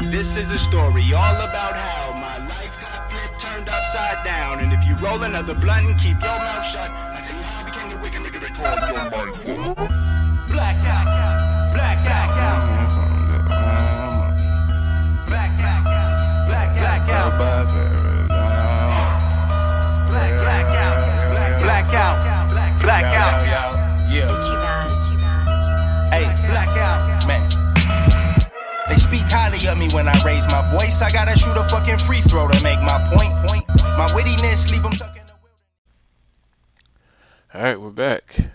This is a story all about how my life got flipped, turned upside down. And if you roll another blunt and keep your mouth shut, I tell you how I became the wicked nigga they call your mindful. Blackout, blackout, blackout, blackout, blackout, blackout, yeah. Hey, blackout, man. They speak highly of me when I raise my voice. I gotta shoot a fucking free throw to make my point. My wittiness, leave them stuck in the wilderness. Alright, we're back.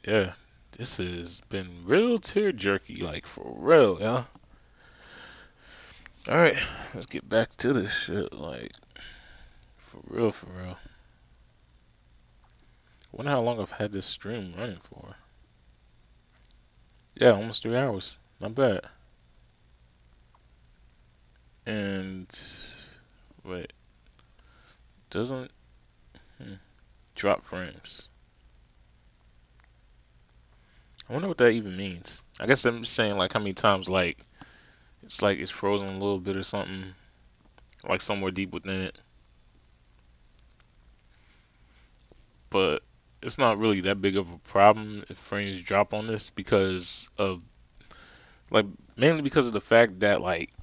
Yeah, this has been real tear jerky, like for real, yeah. Alright, let's get back to this shit, like, for real, for real. I wonder how long I've had this stream running for. Yeah, almost 3 hours. Not bad. And wait, doesn't drop frames. I wonder what that even means. I guess I'm saying like how many times like it's frozen a little bit or something, like somewhere deep within it. But it's not really that big of a problem if frames drop on this because of like mainly because of the fact that like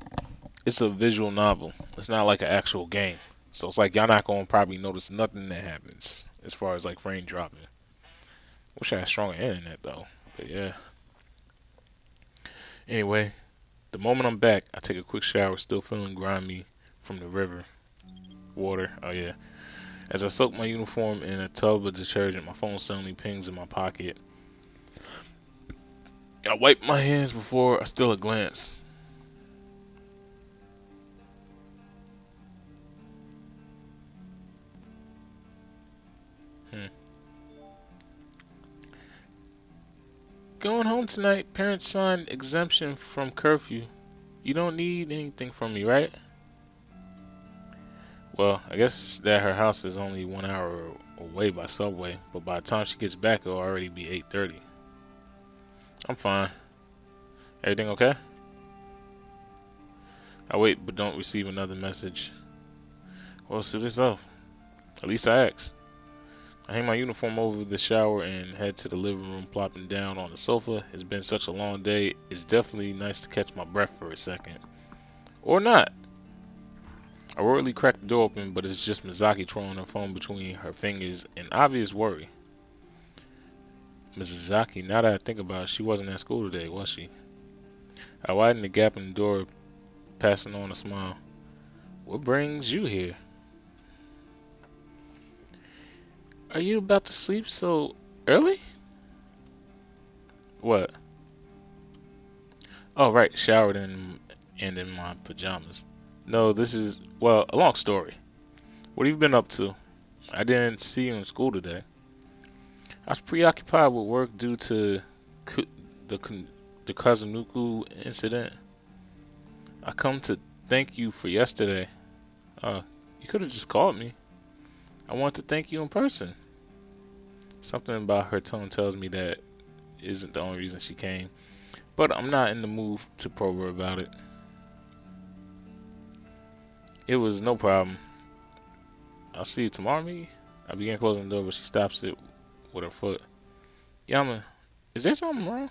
it's a visual novel. It's not like an actual game. So it's like y'all not gonna probably notice nothing that happens as far as like frame dropping. Wish I had stronger internet though. But yeah. Anyway, the moment I'm back, I take a quick shower, still feeling grimy from the river water. Oh yeah. As I soak my uniform in a tub of detergent, my phone suddenly pings in my pocket. I wipe my hands before I steal a glance. Going home tonight. Parents signed exemption from curfew. You don't need anything from me, right? Well, I guess that her house is only 1 hour away by subway, but by the time she gets back, it'll already be 8:30. I'm fine. Everything okay? I wait, but don't receive another message. Well, suit yourself. At least I asked. I hang my uniform over the shower and head to the living room, plopping down on the sofa. It's been such a long day. It's definitely nice to catch my breath for a second. Or not. I worriedly crack the door open, but it's just Mizaki twirling her phone between her fingers in obvious worry. Mizaki, now that I think about it, she wasn't at school today, was she? I widen the gap in the door, passing on a smile. What brings you here? Are you about to sleep so early? What? Oh, right, showered and in my pajamas. No, this is, well, a long story. What have you been up to? I didn't see you in school today. I was preoccupied with work due to the Kazunuku incident. I come to thank you for yesterday. You could have just called me. I want to thank you in person. Something about her tone tells me that isn't the only reason she came, but I'm not in the mood to probe her about it. It was no problem. I'll see you tomorrow, maybe? I began closing the door, but she stops it with her foot. Yama, is there something wrong?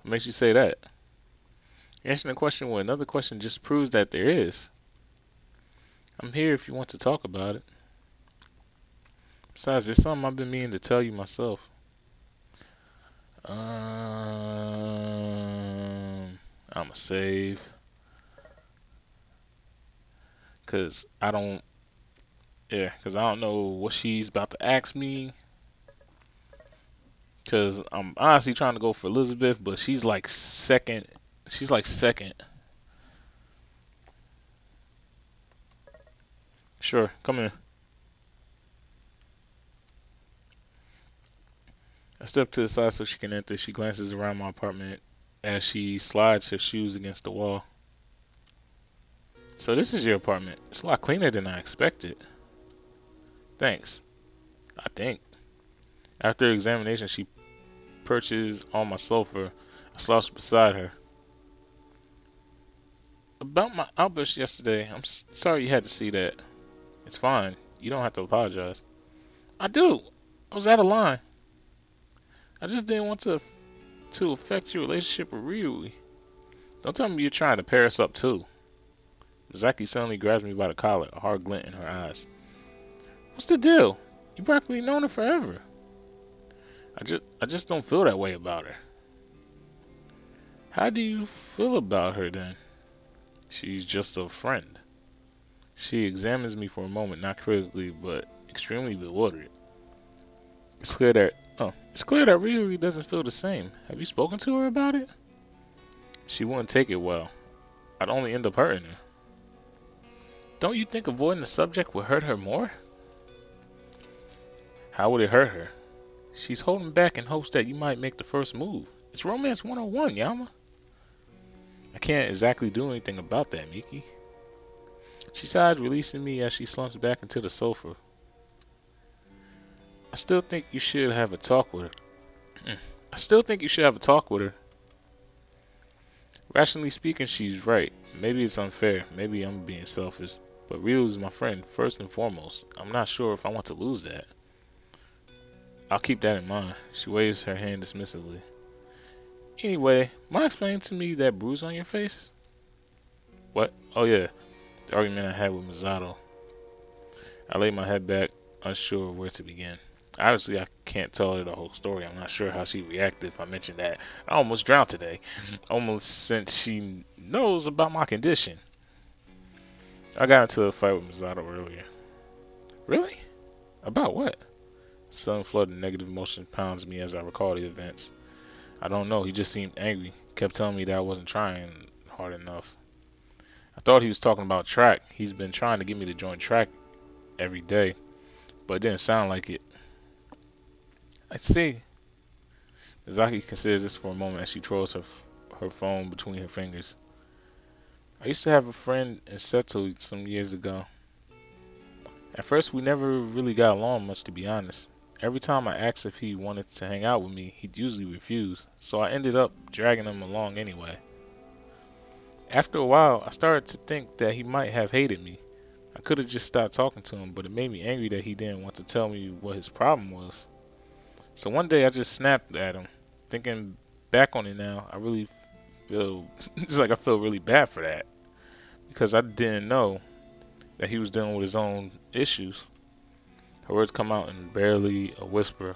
What makes you say that? Answering the question with another question just proves that there is. I'm here if you want to talk about it. Besides, there's something I've been meaning to tell you myself. I'ma save. Cause I don't know what she's about to ask me. Cause I'm honestly trying to go for Elizabeth, but she's like second. She's like second. Sure, come in. I step to the side so she can enter. She glances around my apartment as she slides her shoes against the wall. So this is your apartment. It's a lot cleaner than I expected. Thanks. I think. After examination, she perches on my sofa. I slouch beside her. About my outburst yesterday, I'm sorry you had to see that. It's fine. You don't have to apologize. I do. I was out of line. I just didn't want to affect your relationship with Ryui. Don't tell me you're trying to pair us up too. Mizaki suddenly grabs me by the collar, a hard glint in her eyes. What's the deal? You practically known her forever. I just don't feel that way about her. How do you feel about her then? She's just a friend. She examines me for a moment, not critically, but extremely bewildered. It's clear that Ryuri doesn't feel the same. Have you spoken to her about it? She wouldn't take it well. I'd only end up hurting her. Don't you think avoiding the subject would hurt her more? How would it hurt her? She's holding back in hopes that you might make the first move. It's romance 101, Yama. I can't exactly do anything about that, Miki. She sighs, releasing me as she slumps back into the sofa. I still think you should have a talk with her. I still think you should have a talk with her. Rationally speaking, she's right. Maybe it's unfair. Maybe I'm being selfish. But Ryu is my friend, first and foremost. I'm not sure if I want to lose that. I'll keep that in mind. She waves her hand dismissively. Anyway, mind explaining to me that bruise on your face? What? Oh yeah, the argument I had with Misato. I lay my head back, unsure of where to begin. Obviously, I can't tell her the whole story. I'm not sure how she'd react if I mentioned that I almost drowned today. Almost since she knows about my condition. I got into a fight with Misato earlier. Really? About what? Sudden flood of negative emotion pounds me as I recall the events. I don't know, he just seemed angry. Kept telling me that I wasn't trying hard enough. I thought he was talking about track. He's been trying to get me to join track every day, but it didn't sound like it. I see. Mizaki considers this for a moment as she twirls her phone between her fingers. I used to have a friend in Seto some years ago. At first, we never really got along much, to be honest. Every time I asked if he wanted to hang out with me, he'd usually refuse, so I ended up dragging him along anyway. After a while, I started to think that he might have hated me. I could have just stopped talking to him, but it made me angry that he didn't want to tell me what his problem was. So one day I just snapped at him. Thinking back on it now, I really feel it's like I feel really bad for that, because I didn't know that he was dealing with his own issues. Her words come out in barely a whisper.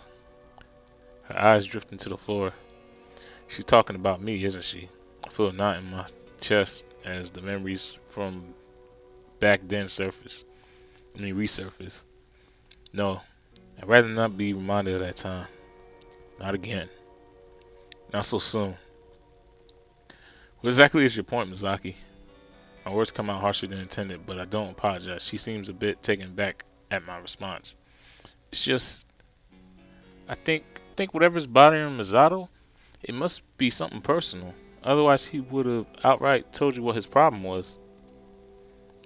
Her eyes drifting to the floor. She's talking about me, isn't she? I feel a knot in my chest as the memories from back then resurface. No, I'd rather not be reminded of that time. Not again. Not so soon. What exactly is your point, Mizaki? My words come out harsher than intended, but I don't apologize. She seems a bit taken back at my response. It's just, I think whatever's bothering Misato, it must be something personal. Otherwise, he would have outright told you what his problem was.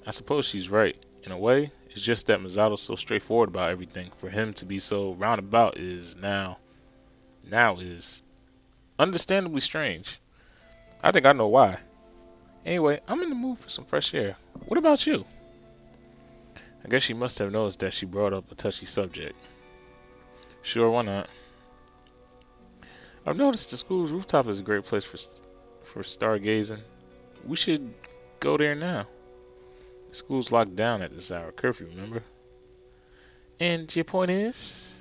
I suppose she's right. In a way, it's just that Misato's so straightforward about everything. For him to be so roundabout is now is understandably strange. I think I know why. Anyway, I'm in the mood for some fresh air. What about you? I guess she must have noticed that she brought up a touchy subject. Sure, why not? I've noticed the school's rooftop is a great place for stargazing. We should go there now. The school's locked down at this hour. Curfew, remember? And your point is?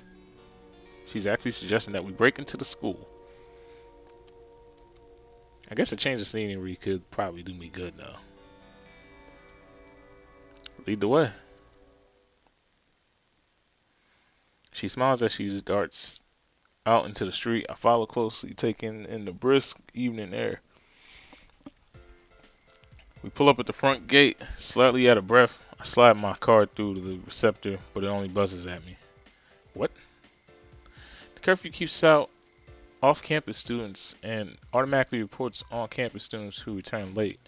She's actually suggesting that we break into the school. I guess a change of scenery could probably do me good though. Lead the way. She smiles as she darts out into the street. I follow closely, taking in the brisk evening air. We pull up at the front gate, slightly out of breath. I slide my card through the receptor, but it only buzzes at me. What? The curfew keeps out off-campus students and automatically reports on-campus students who return late.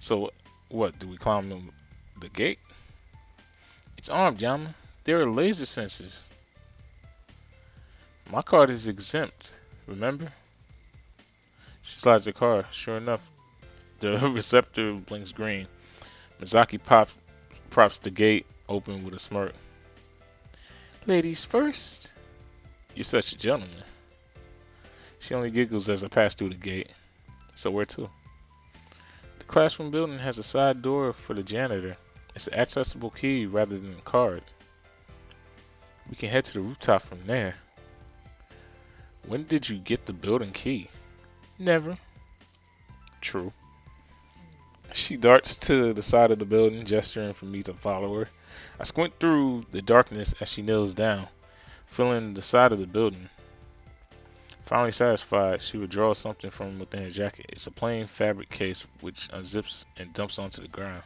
So, what? Do we climb the gate? It's armed, Yama. There are laser sensors. My card is exempt, remember? She slides her car. Sure enough, The receptor blinks green. Mizaki props the gate open with a smirk. Ladies first. You're such a gentleman. She only giggles as I pass through the gate. So where to? The classroom building has a side door for the janitor. It's an accessible key rather than a card. We can head to the rooftop from there. When did you get the building key? Never. True. She darts to the side of the building, gesturing for me to follow her. I squint through the darkness as she kneels down, feeling the side of the building. Finally satisfied, she withdraws something from within her jacket. It's a plain fabric case which unzips and dumps onto the ground.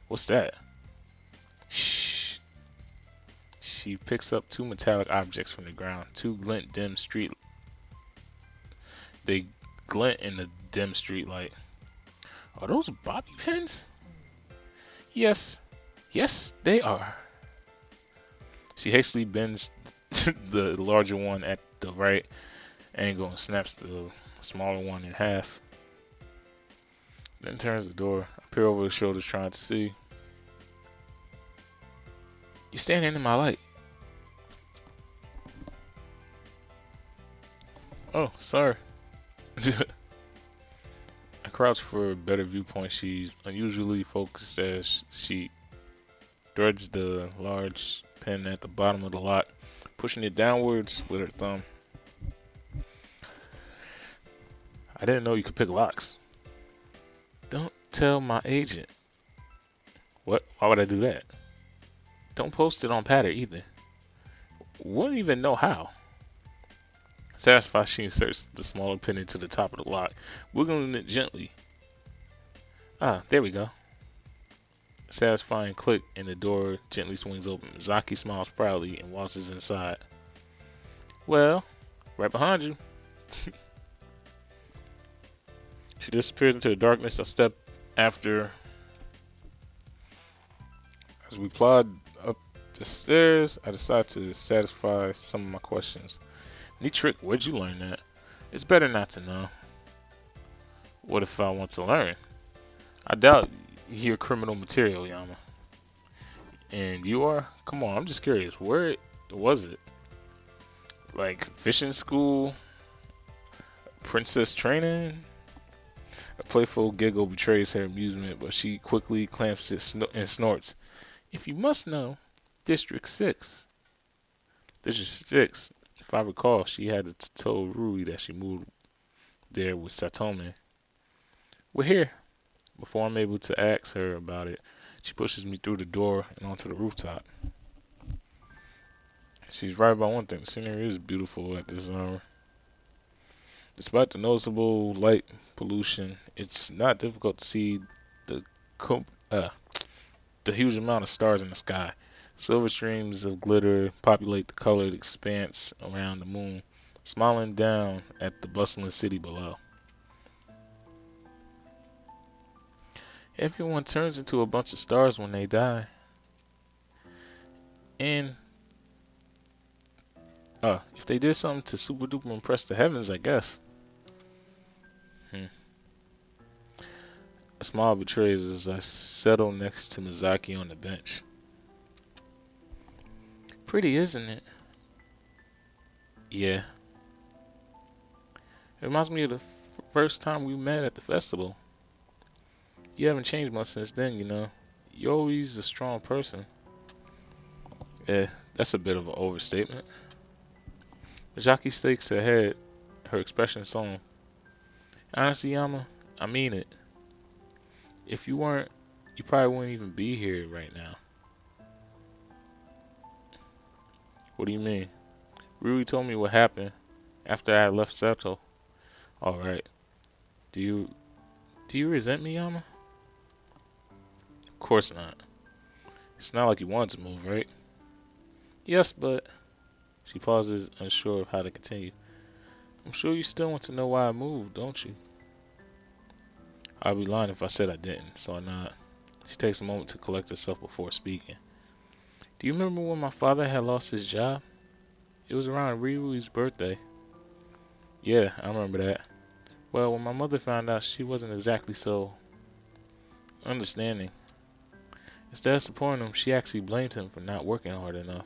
What's that? Shh. She picks up two metallic objects from the ground. They glint in the dim street light. Are those bobby pins? Yes. Yes, they are. She hastily bends the larger one at the right angle and snaps the smaller one in half. Then turns the door. I peer over her shoulders trying to see. You're standing in my light. Oh, sorry. I crouch for a better viewpoint. She's unusually focused as she threads the large pin at the bottom of the lock, pushing it downwards with her thumb. I didn't know you could pick locks. Don't tell my agent. What? Why would I do that? Don't post it on Patter either. Wouldn't even know how. Satisfied, she inserts the smaller pin into the top of the lock, wiggling it gently. Ah, there we go. A satisfying click and the door gently swings open. Mizaki smiles proudly and waltzes inside. Well, right behind you. She disappears into the darkness. I step after. As we plod up the stairs, I decide to satisfy some of my questions. Neat trick, where'd you learn that? It's better not to know. What if I want to learn? I doubt you're criminal material, Yama. And you are? Come on, I'm just curious. Where was it? Like fishing school? Princess training? A playful giggle betrays her amusement, but she quickly clamps it and snorts. If you must know, District 6. District 6. If I recall, she had told Huey that she moved there with Satome. We're here. Before I'm able to ask her about it, she pushes me through the door and onto the rooftop. She's right about one thing. The scenery is beautiful at this hour. Despite the noticeable light pollution, it's not difficult to see the huge amount of stars in the sky. Silver streams of glitter populate the colored expanse around the moon, smiling down at the bustling city below. Everyone turns into a bunch of stars when they die. And, if they did something to super duper impress the heavens, I guess. A smile betrays as I settle next to Mizaki on the bench. Pretty, isn't it? Yeah. It reminds me of the first time we met at the festival. You haven't changed much since then, you know. You're always a strong person. Yeah, that's a bit of an overstatement. Mizaki shakes her head, her expression solemn. Honestly, Yama, I mean it. If you weren't, you probably wouldn't even be here right now. What do you mean? Rui told me what happened after I left Seto. Alright. Do you resent me, Yama? Of course not. It's not like you wanted to move, right? Yes, but... She pauses, unsure of how to continue. I'm sure you still want to know why I moved, don't you? I'd be lying if I said I didn't, so I nod. She takes a moment to collect herself before speaking. Do you remember when my father had lost his job? It was around Ryui's birthday. Yeah, I remember that. Well, when my mother found out, she wasn't exactly so understanding. Instead of supporting him, she actually blamed him for not working hard enough.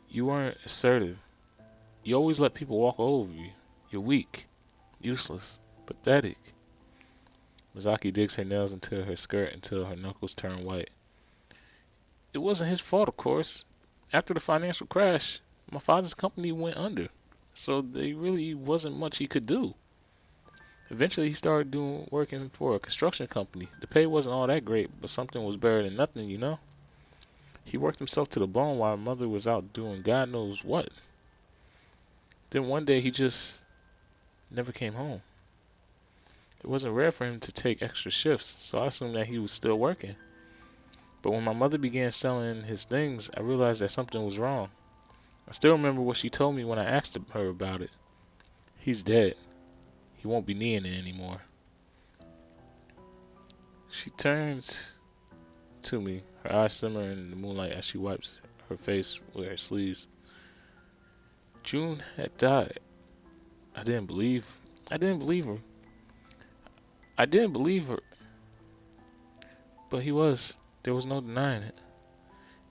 You weren't assertive. You always let people walk all over you. You're weak, useless, pathetic. Mizaki digs her nails into her skirt until her knuckles turn white. It wasn't his fault, of course. After the financial crash, my father's company went under, so there really wasn't much he could do. Eventually, he started working for a construction company. The pay wasn't all that great, but something was better than nothing, you know? He worked himself to the bone while mother was out doing God knows what. Then one day, he just never came home. It wasn't rare for him to take extra shifts, so I assumed that he was still working. But when my mother began selling his things, I realized that something was wrong. I still remember what she told me when I asked her about it. He's dead. He won't be kneeing it anymore. She turns to me, her eyes shimmering in the moonlight as she wipes her face with her sleeves. June had died. I didn't believe her. I didn't believe her. But there was no denying it.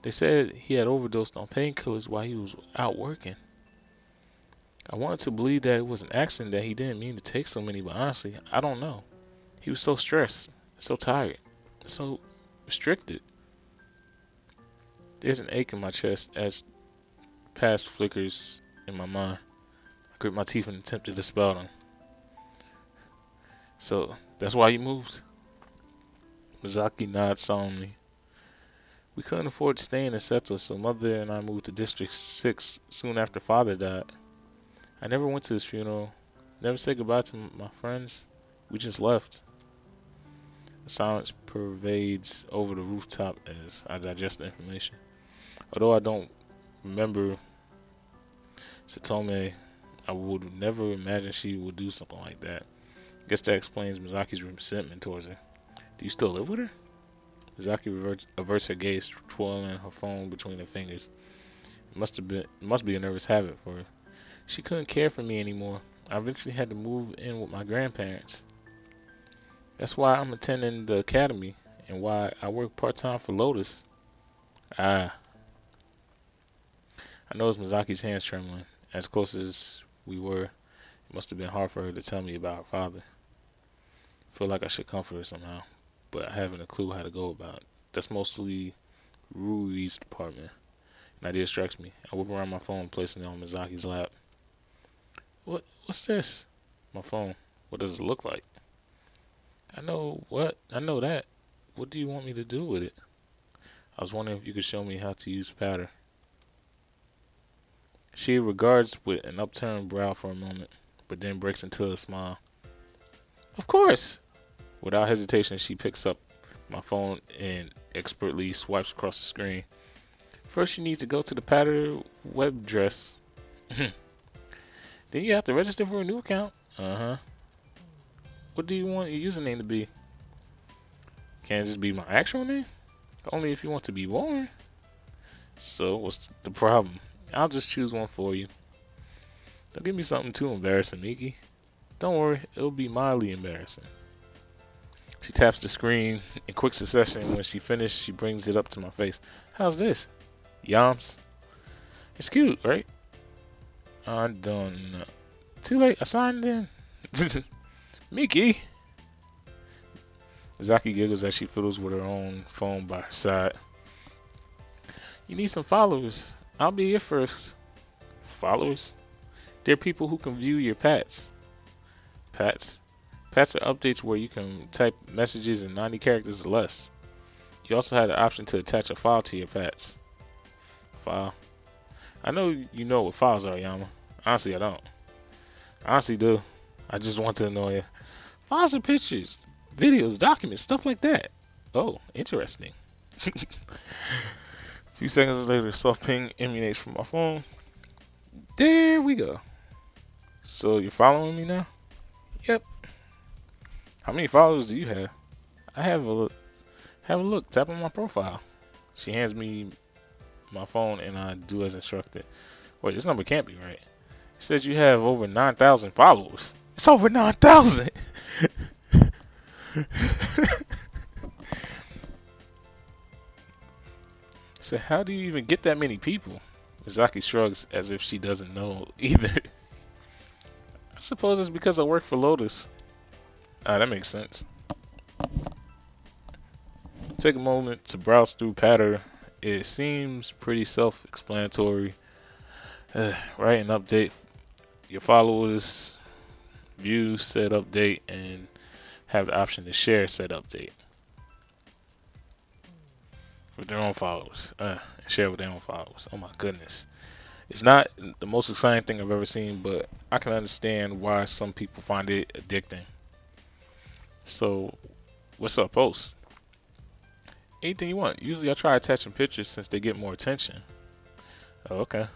They said he had overdosed on painkillers while he was out working. I wanted to believe that it was an accident, that he didn't mean to take so many, but honestly, I don't know. He was so stressed, so tired, so restricted. There's an ache in my chest as past flickers in my mind. I grit my teeth and attempt to dispel them. So, that's why you moved? Mizaki nods solemnly. We couldn't afford to stay in the settle, so mother and I moved to District 6 soon after father died. I never went to his funeral, never said goodbye to my friends. We just left. The silence pervades over the rooftop as I digest the information. Although I don't remember Satome, I would never imagine she would do something like that. Guess that explains Mizaki's resentment towards her. Do you still live with her? Mizaki averts her gaze, twirling her phone between her fingers. It must be a nervous habit for her. She couldn't care for me anymore. I eventually had to move in with my grandparents. That's why I'm attending the academy and why I work part-time for Lotus. Ah. I noticed Mizaki's hands trembling. As close as we were, it must have been hard for her to tell me about her father. I feel like I should comfort her somehow, but I haven't a clue how to go about it. That's mostly Huey's department. An idea strikes me. I whip around my phone, placing it on Mizaki's lap. What's this? My phone. What does it look like? I know that. What do you want me to do with it? I was wondering if you could show me how to use Powder. She regards with an upturned brow for a moment, but then breaks into a smile. Of course! Without hesitation, she picks up my phone and expertly swipes across the screen. First, you need to go to the Powder web address. Then you have to register for a new account. Uh-huh. What do you want your username to be? Can't it just be my actual name? Only if you want to be born. So, what's the problem? I'll just choose one for you. Don't give me something too embarrassing, Miki. Don't worry, it'll be mildly embarrassing. She taps the screen in quick succession. When she finishes, she brings it up to my face. How's this? Yams? It's cute, right? I don't know. Too late, I signed in. Miki! Zaki giggles as she fiddles with her own phone by her side. You need some followers. I'll be your first. Followers? They're people who can view your pats. Pats? Pats are updates where you can type messages in 90 characters or less. You also have the option to attach a file to your pats. File? I know you know what files are, Yama. Honestly, I don't. I honestly do. I just want to annoy you. Files are pictures, videos, documents, stuff like that. Oh, interesting. A few seconds later, a soft ping emanates from my phone. There we go. So you're following me now? Yep. How many followers do you have? I have a look. Have a look. Tap on my profile. She hands me my phone and I do as instructed. Wait, this number can't be right. It says you have over 9,000 followers. It's over 9,000. So how do you even get that many people? Mizaki shrugs as if she doesn't know either. I suppose it's because I work for Lotus. Ah, that makes sense. Take a moment to browse through Patter. It seems pretty self-explanatory. Write an update. Your followers view said update and have the option to share said update with their own followers. Share with their own followers. Oh my goodness. It's not the most exciting thing I've ever seen, but I can understand why some people find it addicting. So, what's up, Post? Anything you want. Usually I try attaching pictures since they get more attention. Oh, okay.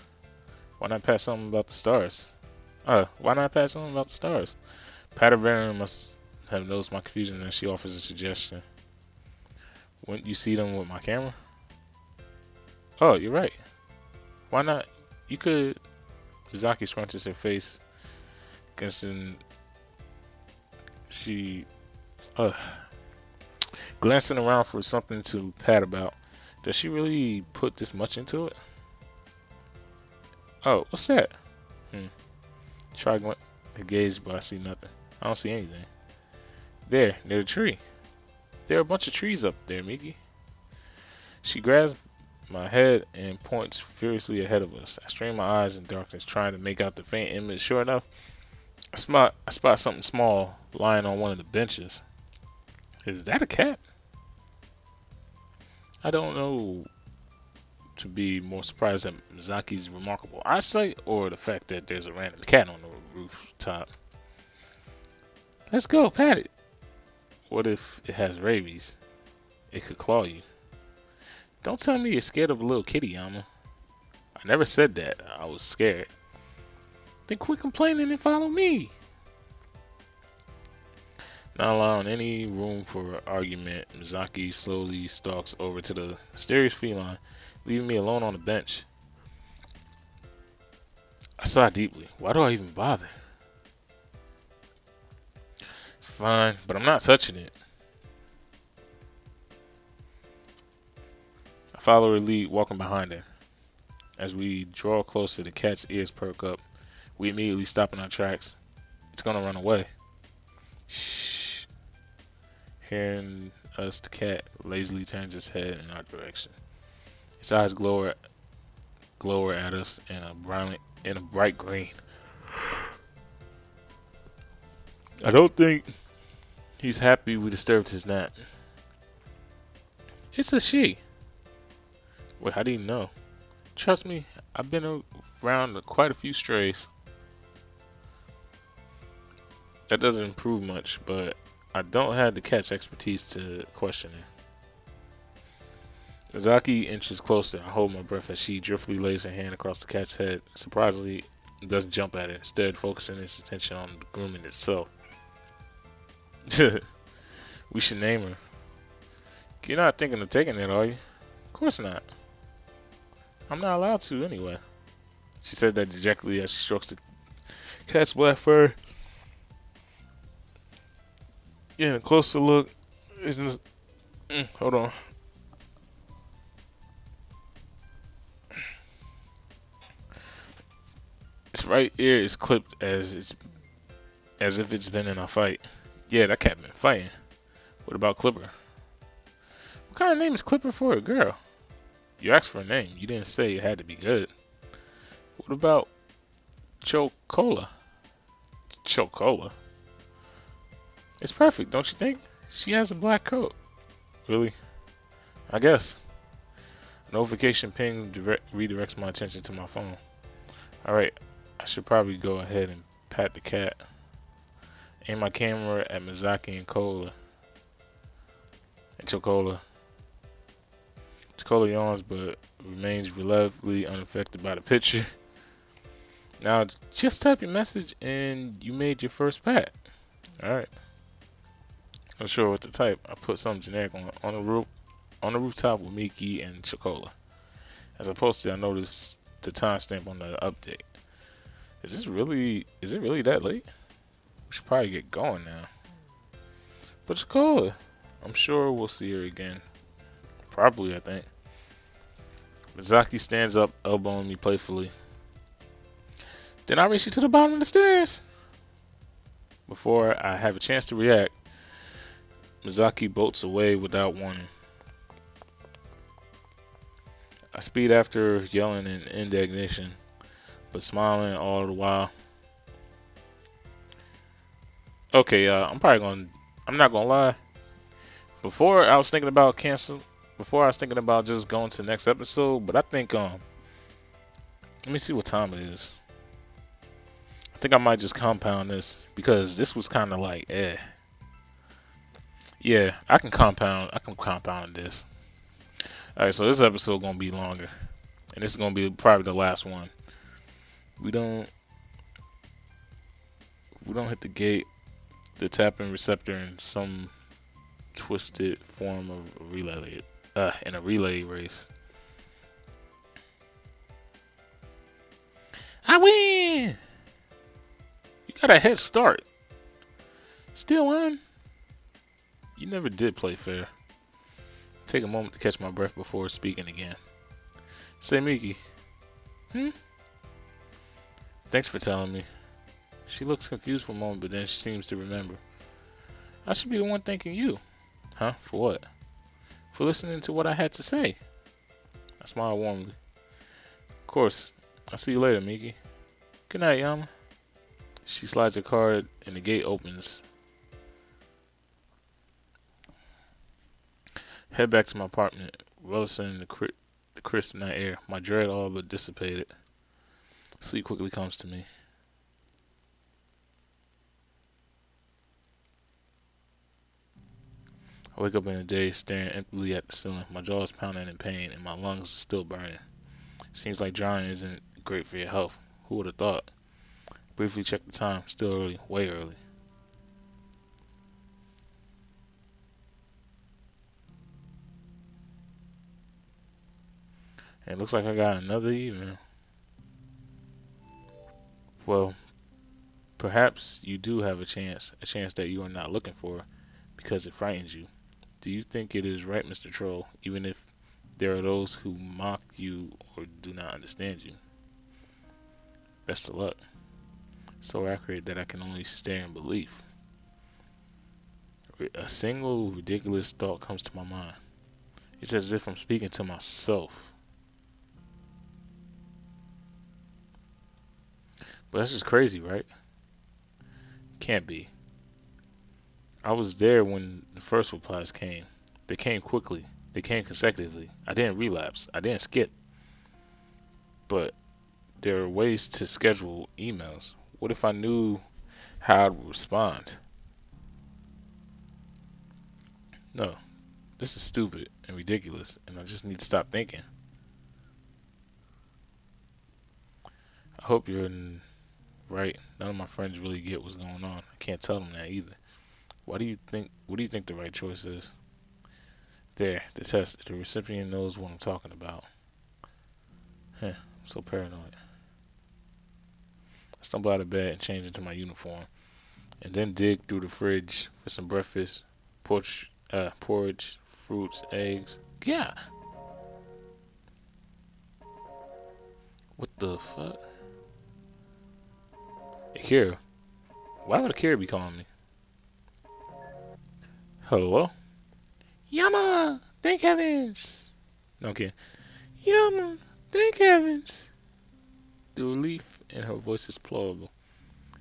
Why not pass something about the stars? Why not pass something about the stars? Patterson must have noticed my confusion and she offers a suggestion. Wouldn't you see them with my camera? Oh, you're right. Why not? You could. Mizaki scrunches her face, guessing she. Glancing around for something to pat about. Does she really put this much into it? Oh, what's that? Try to gaze, but I see nothing. I don't see anything. There, near the tree. There are a bunch of trees up there, Miki. She grabs my head and points furiously ahead of us. I strain my eyes in darkness, trying to make out the faint image. Sure enough, I spot something small lying on one of the benches. Is that a cat? I don't know to be more surprised at Mizaki's remarkable eyesight or the fact that there's a random cat on the rooftop. Let's go, pat it. What if it has rabies? It could claw you. Don't tell me you're scared of a little kitty, Yama. I never said that. I was scared. Then quit complaining and follow me. Not allowing any room for argument, Mizaki slowly stalks over to the mysterious feline, leaving me alone on the bench. I sigh deeply. Why do I even bother? Fine, but I'm not touching it. I follow her lead, walking behind her. As we draw closer, the cat's ears perk up. We immediately stop in our tracks. It's gonna run away. Shh. Hearing us, the cat lazily turns its head in our direction. Its eyes glower at us in a bright green. I don't think he's happy we disturbed his nap. It's a she. Wait, how do you know? Trust me, I've been around quite a few strays. That doesn't improve much, but I don't have the cat's expertise to question it. Mizaki inches closer. I hold my breath as she driftily lays her hand across the cat's head. Surprisingly, it doesn't jump at it, instead focusing its attention on the grooming itself. We should name her. You're not thinking of taking it, are you? Of course not. I'm not allowed to anyway. She said that dejectedly as she strokes the cat's black fur. Yeah, a closer look. Hold on. Its right ear is clipped as if it's been in a fight. Yeah, that cat been fighting. What about Clipper? What kind of name is Clipper for a girl? You asked for a name. You didn't say it had to be good. What about Chocola? Chocola? It's perfect, don't you think? She has a black coat. Really? I guess. A notification ping redirects my attention to my phone. Alright, I should probably go ahead and pat the cat. Aim my camera at Mizaki and Cola. And Chocola. Chocola yawns but remains relatively unaffected by the picture. Now, just type your message and you made your first pat. Alright. Not sure what to type. I put something generic on the rooftop with Miki and Chocola. As I posted, I noticed the timestamp on the update. Is it really that late? We should probably get going now. But it's cool. I'm sure we'll see her again. Probably, I think. Mizaki stands up, elbowing me playfully. Then I race you to the bottom of the stairs. Before I have a chance to react, Mizaki bolts away without warning. I speed after, yelling in indignation, but smiling all the while. Okay, I'm not gonna lie. Before I was thinking about just going to the next episode, but I think, let me see what time it is. I think I might just compound this, because this was kind of like, Yeah, I can compound this. Alright, so this episode gonna be longer. And this is gonna be probably the last one. We don't hit the gate, the tapping receptor in some twisted form of in a relay race. I win! You got a head start. Still on? You never did play fair. Take a moment to catch my breath before speaking again. Say, Miki. Thanks for telling me. She looks confused for a moment, but then she seems to remember. I should be the one thanking you. Huh? For what? For listening to what I had to say. I smile warmly. Of course. I'll see you later, Miki. Good night, Yama. She slides a card and the gate opens. Head back to my apartment, relishing in the crisp night air. My dread all but dissipated. Sleep quickly comes to me. I wake up in a daze, staring emptily at the ceiling. My jaw is pounding in pain, and my lungs are still burning. Seems like drowning isn't great for your health. Who would have thought? Briefly check the time. Still early. Way early. And it looks like I got another email. Well, perhaps you do have a chance that you are not looking for, because it frightens you. Do you think it is right, Mr. Troll, even if there are those who mock you or do not understand you? Best of luck. So accurate that I can only stare in belief. A single ridiculous thought comes to my mind. It's as if I'm speaking to myself. But that's just crazy, right? Can't be. I was there when the first replies came. They came quickly. They came consecutively. I didn't relapse. I didn't skip. But there are ways to schedule emails. What if I knew how to respond? No. This is stupid and ridiculous, and I just need to stop thinking. I hope you're right. None of my friends really get what's going on. I can't tell them that either. What do you think the right choice is? There, the test. The recipient knows what I'm talking about. I'm so paranoid. I stumble out of bed and change into my uniform, and then dig through the fridge for some breakfast, porridge, fruits, eggs. Yeah. What the fuck? Akira? Why would Akira be calling me? Hello? Yama! Thank heavens! No, okay. Yama! Thank heavens! The relief in her voice is plausible.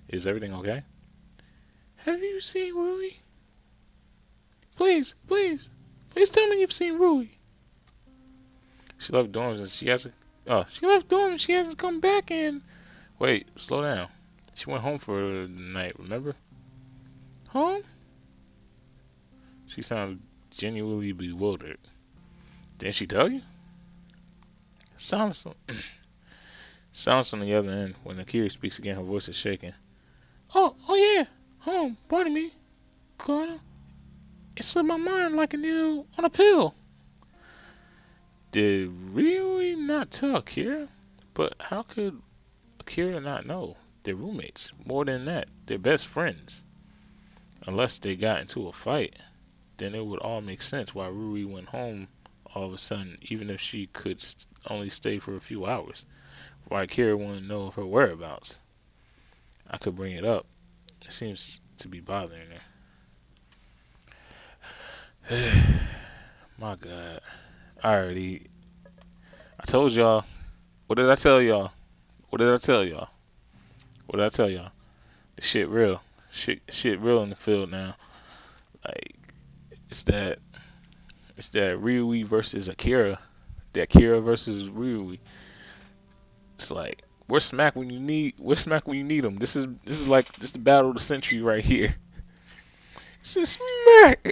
Is everything okay? Have you seen Huey? Please, please, please tell me you've seen Huey. She left dorms and she hasn't. Oh, she left dorms and she hasn't come back in. Wait, slow down. She went home for the night, remember? Home? She sounds genuinely bewildered. Didn't she tell you? Silence on, silence on the other end. When Akira speaks again, her voice is shaking. Oh yeah, home. Pardon me, Colonel. It slipped my mind like a needle on a pill. Did really not tell Akira? But how could Akira not know? They're roommates. More than that, they're best friends. Unless they got into a fight, then it would all make sense why Rui went home all of a sudden, even if she could only stay for a few hours. Why Kira wanted to know of her whereabouts. I could bring it up. It seems to be bothering her. My God. I told y'all. What did I tell y'all? What did I tell y'all? What did I tell y'all? The shit real. Shit real in the field now. Like, it's that Ryui versus Akira. The Akira versus Ryui. It's like, we're smack when you need them. This is the battle of the century right here. It's a smack.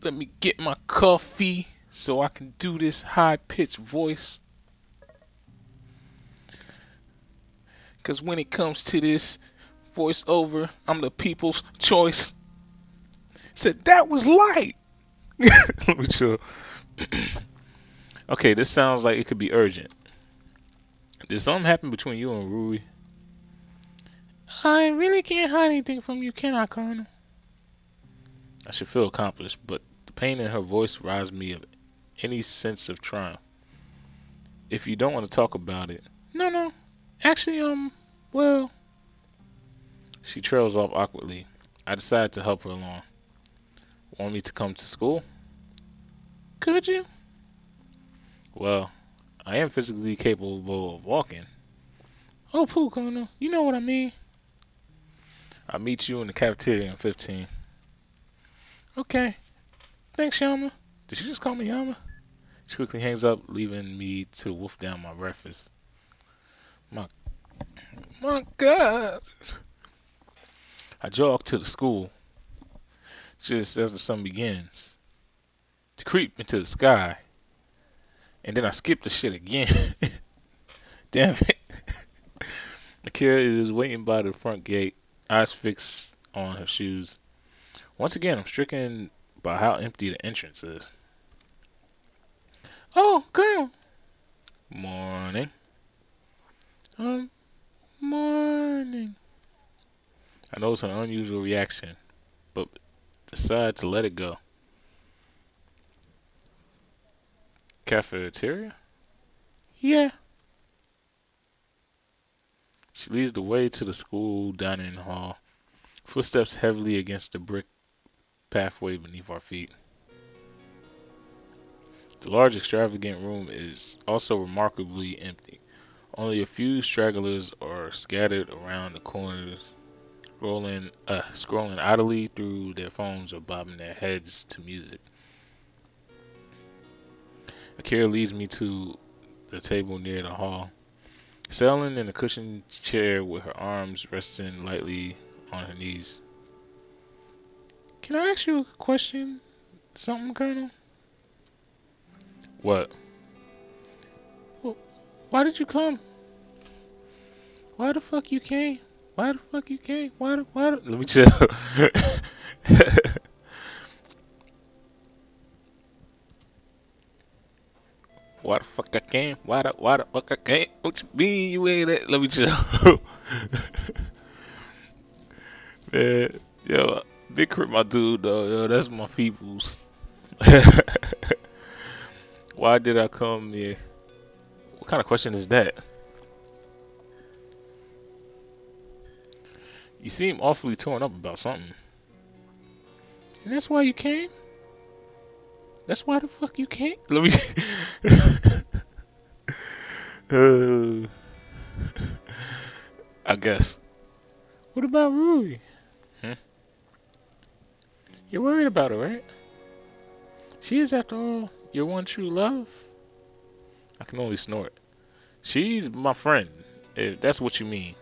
Let me get my coffee so I can do this high-pitched voice. Cause when it comes to this voiceover, I'm the people's choice. Said that was light. Let me chill. Okay, this sounds like it could be urgent. Did something happen between you and Rui? I really can't hide anything from you, can I, Colonel? I should feel accomplished, but the pain in her voice robs me of any sense of triumph. If you don't want to talk about it. No. Actually, well. She trails off awkwardly. I decide to help her along. Want me to come to school? Could you? Well, I am physically capable of walking. Oh, pooh, Colonel. You know what I mean. I'll meet you in the cafeteria in 15. Okay. Thanks, Yama. Did she just call me Yama? She quickly hangs up, leaving me to wolf down my breakfast. My God. I jog to the school just as the sun begins to creep into the sky. And then I skip the shit again. Damn it. Akira is waiting by the front gate, eyes fixed on her shoes. Once again, I'm stricken by how empty the entrance is. Oh, girl. Morning. Morning. I notice an unusual reaction, but decide to let it go. Cafeteria? Yeah. She leads the way to the school dining hall, footsteps heavily against the brick pathway beneath our feet. The large, extravagant room is also remarkably empty. Only a few stragglers are scattered around the corners, scrolling idly through their phones or bobbing their heads to music. Akira leads me to the table near the hall, settling in a cushioned chair with her arms resting lightly on her knees. Can I ask you a question? Something, Colonel? What? Well, why did you come? Why the fuck you came? Why the fuck you came? Why the Let me chill. Why the fuck I came? Why the fuck I came? What you mean you ain't that? Let me chill. Man, yo, they crip my dude though. Yo, that's my peoples. Why did I come here? What kind of question is that? You seem awfully torn up about something. And that's why you came? That's why the fuck you came? Let me. I guess. What about Rui? You're worried about her, right? She is, after all, your one true love. I can only snort. She's my friend, if that's what you mean.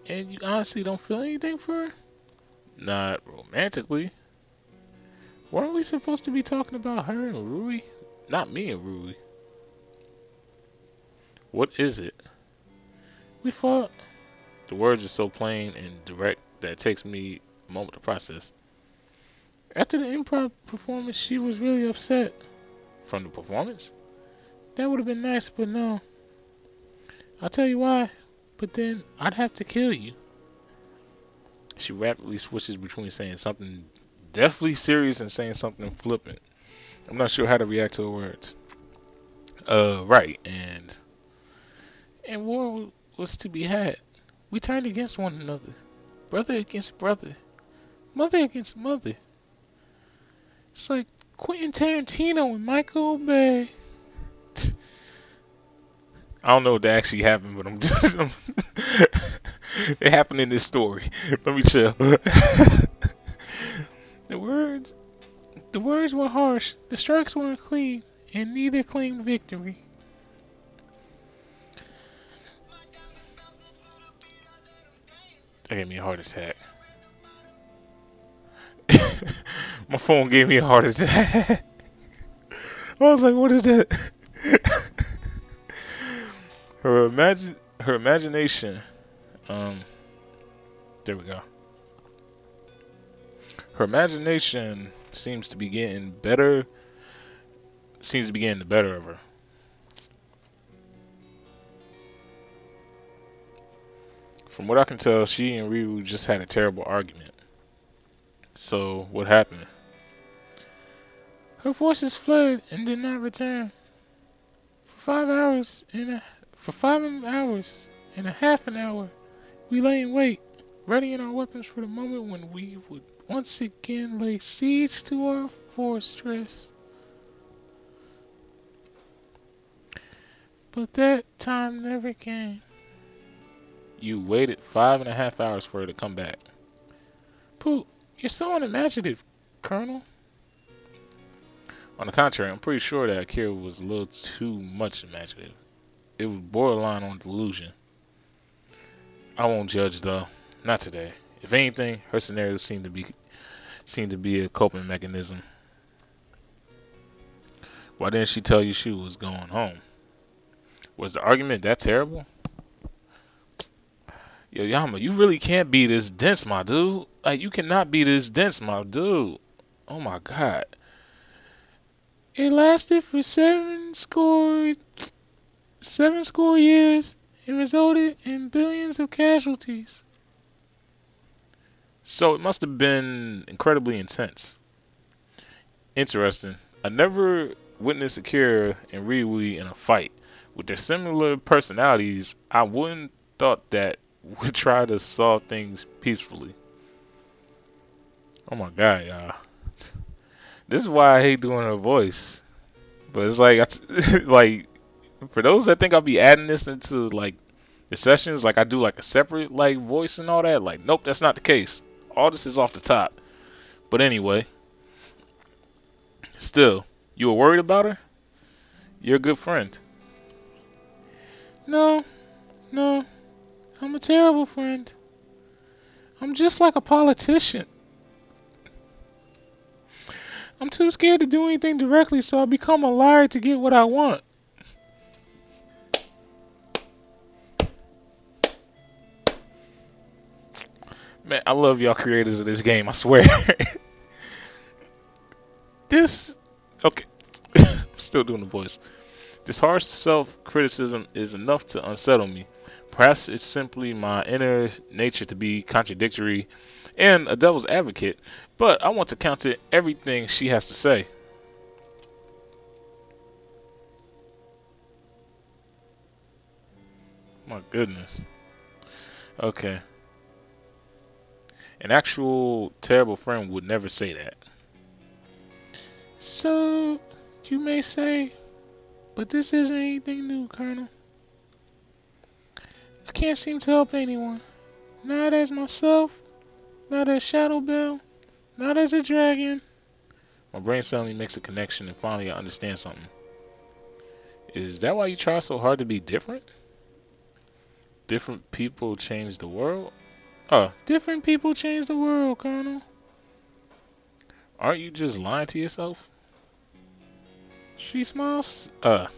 And you honestly don't feel anything for her? Not romantically. Weren't we supposed to be talking about her and Rui? Not me and Rui. What is it? We fought. The words are so plain and direct that it takes me a moment to process. After the improv performance, she was really upset. From the performance? That would have been nice, but no. I'll tell you why, but then I'd have to kill you. She rapidly switches between saying something deathly serious and saying something flippant. I'm not sure how to react to her words. Right, and war was to be had. We turned against one another, brother against brother, mother against mother. It's like Quentin Tarantino and Michael Bay. I don't know what that actually happened, but I'm just it happened in this story. Let me chill. the words the words were harsh, the strikes weren't clean, and neither claimed victory. That gave me a heart attack. My phone gave me a heart attack. I was like, what is that? Her imagination. There we go. Her imagination seems to be getting better. Seems to be getting the better of her. From what I can tell, she and Ryu just had a terrible argument. So what happened? Her forces fled and did not return. For 5 hours and a half an hour, we lay in wait, readying our weapons for the moment when we would once again lay siege to our fortress. But that time never came. You waited 5.5 hours for her to come back. Pooh, you're so unimaginative, Colonel. On the contrary, I'm pretty sure that Akira was a little too much imaginative. It was borderline on delusion. I won't judge though. Not today. If anything, her scenario seemed to be a coping mechanism. Why didn't she tell you she was going home? Was the argument that terrible? Yo, Yama, you really can't be this dense, my dude. Like, you cannot be this dense, my dude. Oh my god. It lasted for seven score years and resulted in billions of casualties. So it must have been incredibly intense. Interesting. I never witnessed Akira and Ryui in a fight. With their similar personalities, I wouldn't thought that would try to solve things peacefully. Oh my god, y'all. This is why I hate doing her voice. But it's like, like, for those that think I'll be adding this into like the sessions, like I do like a separate like voice and all that, like nope, that's not the case. All this is off the top. But anyway, still, you were worried about her? You're a good friend. No, I'm a terrible friend. I'm just like a politician. I'm too scared to do anything directly, so I become a liar to get what I want. Man, I love y'all creators of this game, I swear. Okay, I'm still doing the voice. This harsh self-criticism is enough to unsettle me. Perhaps it's simply my inner nature to be contradictory and a devil's advocate, but I want to counter everything she has to say. My goodness. Okay. An actual terrible friend would never say that. So, you may say, but this isn't anything new, Colonel. I can't seem to help anyone. Not as myself, not as Shadow Bell, not as a dragon. My brain suddenly makes a connection and finally I understand something. Is that why you try so hard to be different? Different people change the world? Different people change the world, Colonel. Aren't you just lying to yourself? She smiles. My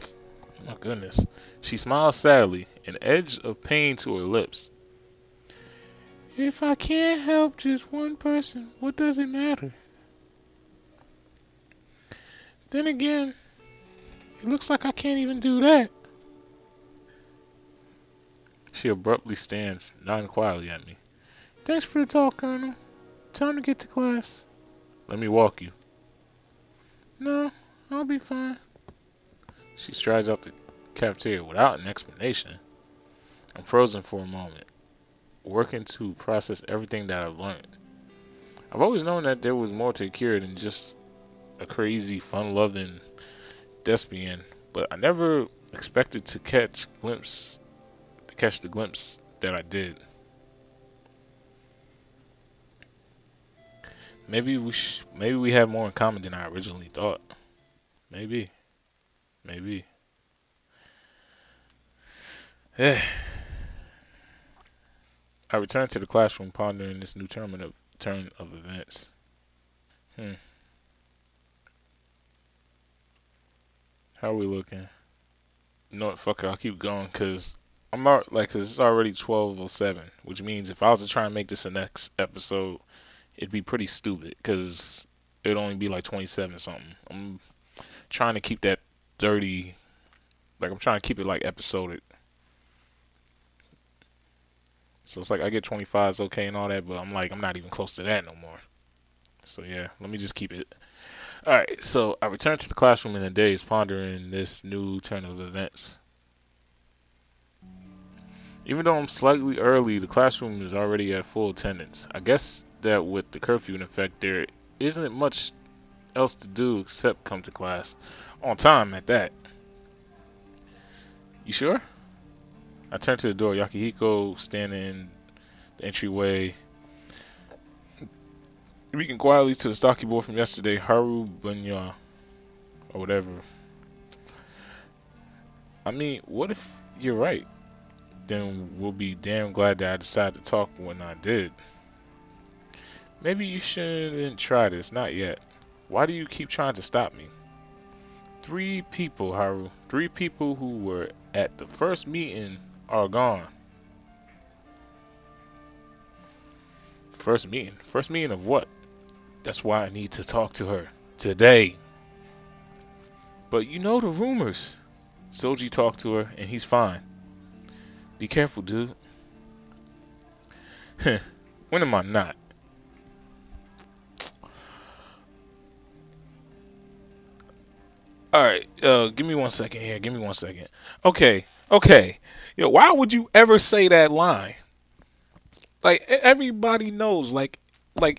goodness. She smiles sadly, an edge of pain to her lips. If I can't help just one person, what does it matter? Then again, it looks like I can't even do that. She abruptly stands, nodding quietly at me. Thanks for the talk, Colonel. Time to get to class. Let me walk you. No, I'll be fine. She strides out the cafeteria without an explanation. I'm frozen for a moment, working to process everything that I've learned. I've always known that there was more to Akira than just a crazy, fun-loving thespian, but I never expected to catch the glimpse that I did. Maybe we have more in common than I originally thought. Maybe. I returned to the classroom pondering this new turn of events. How are we looking? You know what, fuck it, I'll keep going, cause cause it's already 12:07, which means if I was to try and make this the next episode, it'd be pretty stupid, cause it'd only be like 27 something. I'm trying to keep that 30, I'm trying to keep it like episoded. So it's like I get 25 is okay and all that, but I'm not even close to that no more. So yeah, let me just keep it. Alright, so I returned to the classroom in a daze, pondering this new turn of events. Even though I'm slightly early, the classroom is already at full attendance. I guess that with the curfew in effect, there isn't much else to do except come to class. On time at that. You sure? I turned to the door, Yakihiko standing in the entryway, speaking quietly to the stocky boy from yesterday, Haru Bunya, or whatever. I mean, what if you're right? Then we'll be damn glad that I decided to talk when I did. Maybe you shouldn't try this, not yet. Why do you keep trying to stop me? 3 people, Haru. 3 people who were at the first meeting are gone. First meeting? First meeting of what? That's why I need to talk to her. Today. But you know the rumors. Soji talked to her and he's fine. Be careful, dude. When am I not? Alright, give me 1 second here. Give me 1 second. Okay. Yo, why would you ever say that line? Like, everybody knows, like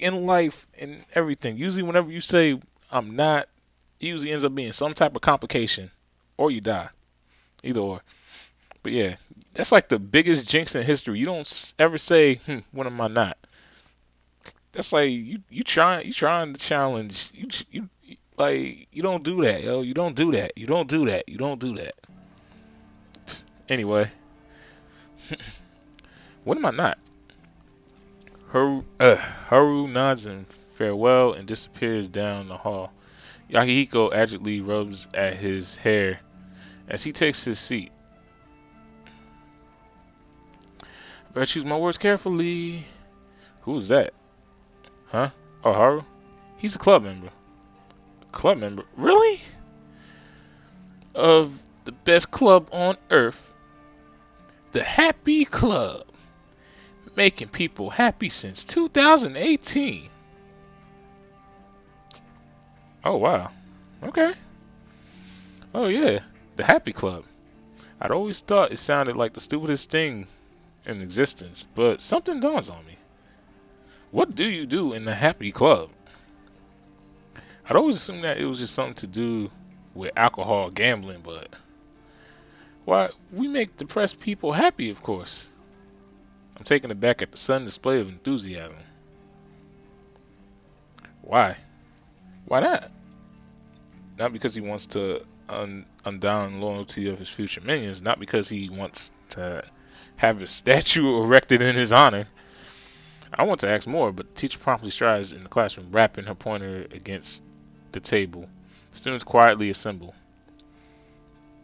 in life and everything, usually whenever you say, I'm not, it usually ends up being some type of complication. Or you die. Either or. But yeah, that's like the biggest jinx in history. You don't ever say, when am I not? That's like you trying to challenge. You like you don't do that, yo. You don't do that. You don't do that. You don't do that. Anyway, when am I not? Haru nods in farewell and disappears down the hall. Yakihiko agilely rubs at his hair as he takes his seat. Better choose my words carefully. Who's that? Huh? Oh, Haru? He's a club member. A club member? Really? Of the best club on earth. The Happy Club. Making people happy since 2018. Oh, wow. Okay. Oh, yeah. The Happy Club. I'd always thought it sounded like the stupidest thing in existence, but something dawns on me. What do you do in the Happy Club? I'd always assumed that it was just something to do with alcohol, gambling, but why, we make depressed people happy, of course. I'm taken aback at the sudden display of enthusiasm. Why? Why not? Not because he wants to undown loyalty of his future minions, not because he wants to have a statue erected in his honor. I want to ask more, but the teacher promptly strides in the classroom, rapping her pointer against the table. The students quietly assemble.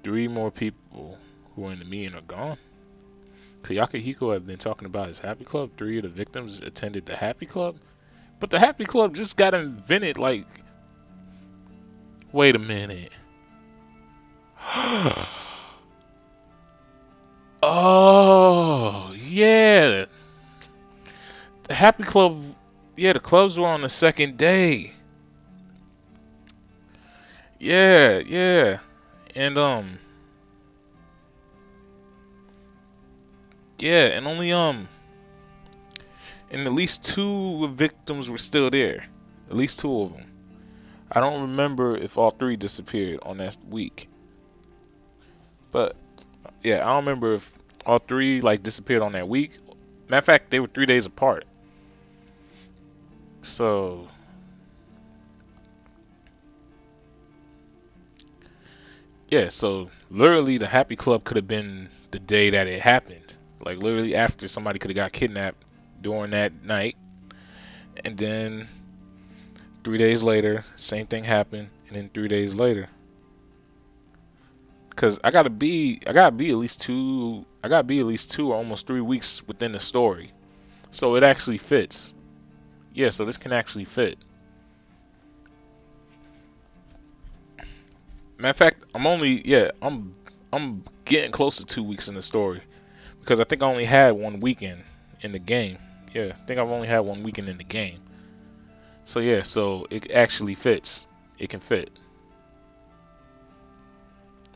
3 more people who are in the meeting are gone. Could Yakihiko have been talking about his Happy Club? 3 of the victims attended the Happy Club? But the Happy Club just got invented, like... Wait a minute. Oh! Happy Club, yeah, the clubs were on the second day. Yeah, yeah. And yeah, and only and at least two victims were still there. At least two of them. I don't remember if all three disappeared on that week. But yeah, I don't remember if all three like disappeared on that week. Matter of fact, they were 3 days apart. So yeah, so literally the Happy Club could have been the day that it happened. Like literally after somebody could have got kidnapped during that night, and then 3 days later, same thing happened, and then 3 days later. Cause I gotta be at least two or almost 3 weeks within the story. So it actually fits. Yeah, so this can actually fit. Matter of fact, I'm getting close to 2 weeks in the story because I think I only had one weekend in the game. Yeah, I think I've only had one weekend in the game. So yeah, so it actually fits. It can fit.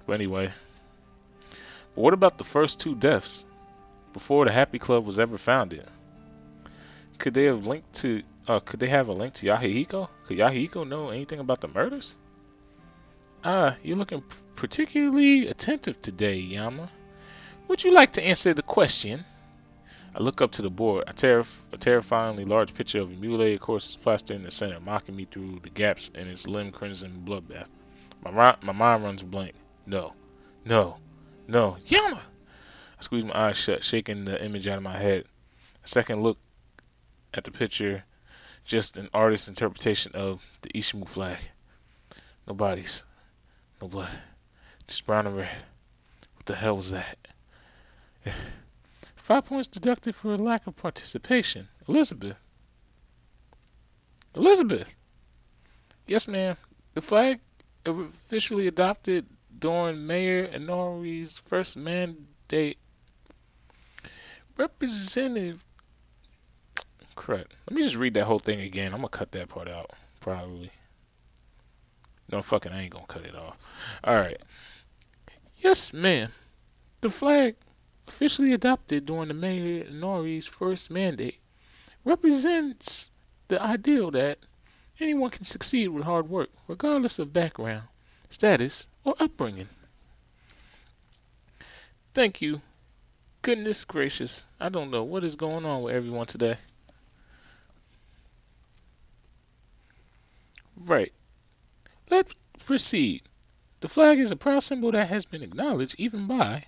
But anyway, but what about the first two deaths before the Happy Club was ever founded? Could they have linked to? Could they have a link to Yahihiko? Could Yahihiko know anything about the murders? Ah, you're looking particularly attentive today, Yama. Would you like to answer the question? I look up to the board. A terrifyingly large picture of a mutilated corpse is plastered in the center, mocking me through the gaps in its limb crimson bloodbath. My mind runs blank. No, no, no, Yama! I squeeze my eyes shut, shaking the image out of my head. A second look at the picture, just an artist's interpretation of the Ishimu flag. No bodies, no blood, just brown and red. What the hell was that? 5 points deducted for lack of participation. Elizabeth. Elizabeth! Yes, ma'am. The flag officially adopted during Mayor Inori's first mandate. Representative. Correct. Let me just read that whole thing again. I'm gonna cut that part out. Probably. No, fucking, I ain't gonna cut it off. Alright. Yes, ma'am. The flag officially adopted during the Mayor Inori's first mandate represents the ideal that anyone can succeed with hard work, regardless of background, status, or upbringing. Thank you. Goodness gracious. I don't know what is going on with everyone today. Right. Let's proceed. The flag is a proud symbol that has been acknowledged even by. I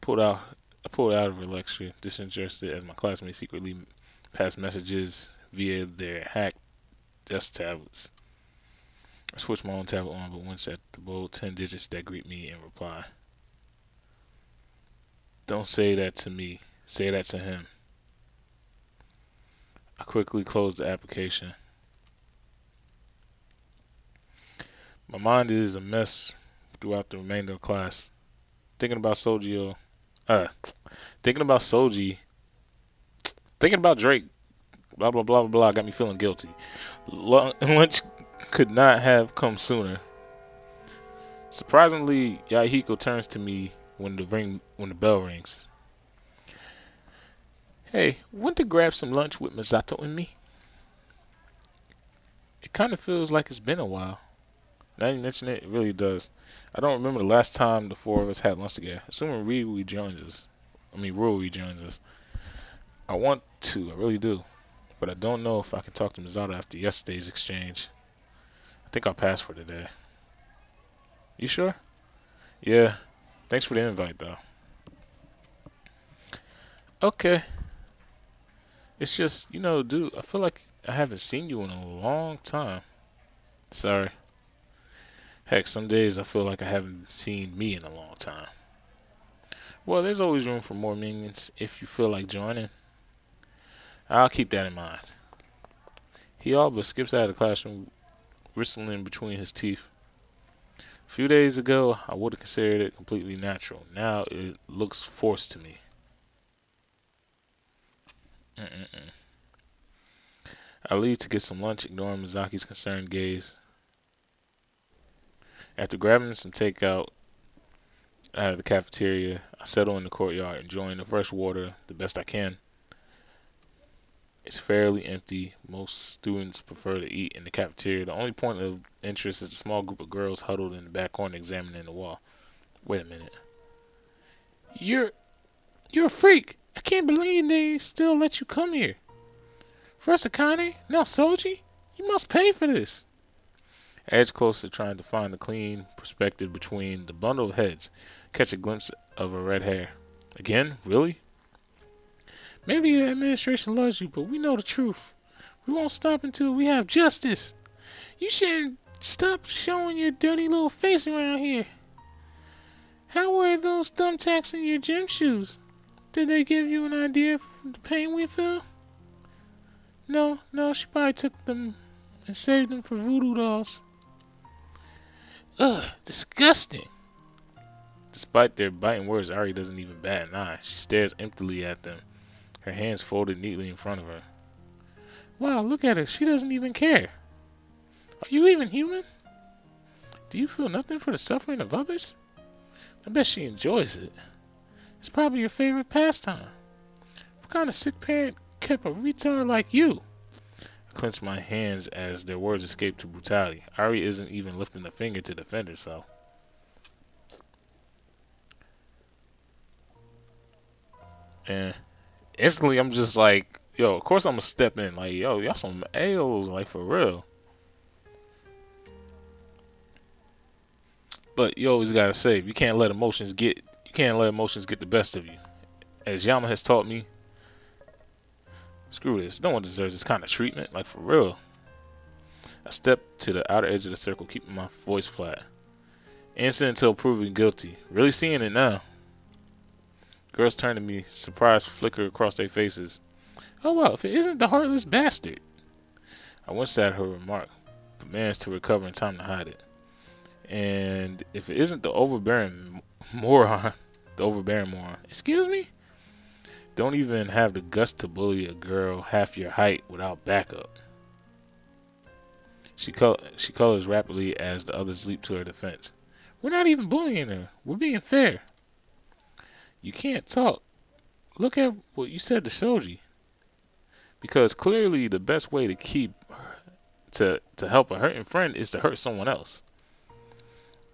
pulled out of her lecture, disinterested as my classmates secretly passed messages via their hacked desk tablets. I switched my own tablet on, but winced at the bold 10 digits that greet me in reply. Don't say that to me. Say that to him. I quickly closed the application. My mind is a mess throughout the remainder of class. Thinking about Soji, thinking about Drake, blah blah blah blah blah, got me feeling guilty. Lunch could not have come sooner. Surprisingly, Yahiko turns to me when the bell rings. Hey, want to grab some lunch with Misato and me? It kind of feels like it's been a while. Now you mention it, it really does. I don't remember the last time the four of us had lunch together. Assuming Rui joins us. I want to, I really do. But I don't know if I can talk to Misato after yesterday's exchange. I think I'll pass for today. You sure? Yeah. Thanks for the invite, though. Okay. It's just, dude, I feel like I haven't seen you in a long time. Sorry. Heck, some days I feel like I haven't seen me in a long time. Well, there's always room for more minions if you feel like joining. I'll keep that in mind. He all but skips out of the classroom, whistling between his teeth. A few days ago, I would have considered it completely natural. Now it looks forced to me. I leave to get some lunch, ignoring Mizaki's concerned gaze. After grabbing some takeout out of the cafeteria, I settle in the courtyard, enjoying the fresh water the best I can. It's fairly empty. Most students prefer to eat in the cafeteria. The only point of interest is a small group of girls huddled in the back corner examining the wall. Wait a minute. You're a freak! I can't believe they still let you come here. First Akane, now Soji? You must pay for this. I edge closer, trying to find a clean perspective between the bundle of heads. Catch a glimpse of her red hair. Again? Really? Maybe the administration loves you, but we know the truth. We won't stop until we have justice. You shouldn't stop showing your dirty little face around here. How were those thumbtacks in your gym shoes? Did they give you an idea of the pain we feel? No, she probably took them and saved them for voodoo dolls. Ugh, disgusting. Despite their biting words, Ari doesn't even bat an eye. She stares emptily at them, her hands folded neatly in front of her. Wow, look at her. She doesn't even care. Are you even human? Do you feel nothing for the suffering of others? I bet she enjoys it. It's probably your favorite pastime. What kind of sick parent kept a retard like you? I clench my hands as their words escape to brutality. Ari isn't even lifting a finger to defend herself. And instantly I'm just like, yo, of course I'm gonna step in. Like, yo, y'all some A.O.s, like, for real. But you always gotta say, you can't let emotions get the best of you. As Yama has taught me, screw this. No one deserves this kind of treatment, like, for real. I step to the outer edge of the circle, keeping my voice flat. Innocent until proven guilty. Really seeing it now. Girls turn to me, surprise flicker across their faces. Oh well, if it isn't the heartless bastard. I winced at her remark, but managed to recover in time to hide it. And if it isn't the overbearing moron, excuse me? Don't even have the guts to bully a girl half your height without backup. She colors rapidly as the others leap to her defense. We're not even bullying her. We're being fair. You can't talk. Look at what you said to Shoji. Because clearly the best way to help a hurting friend is to hurt someone else.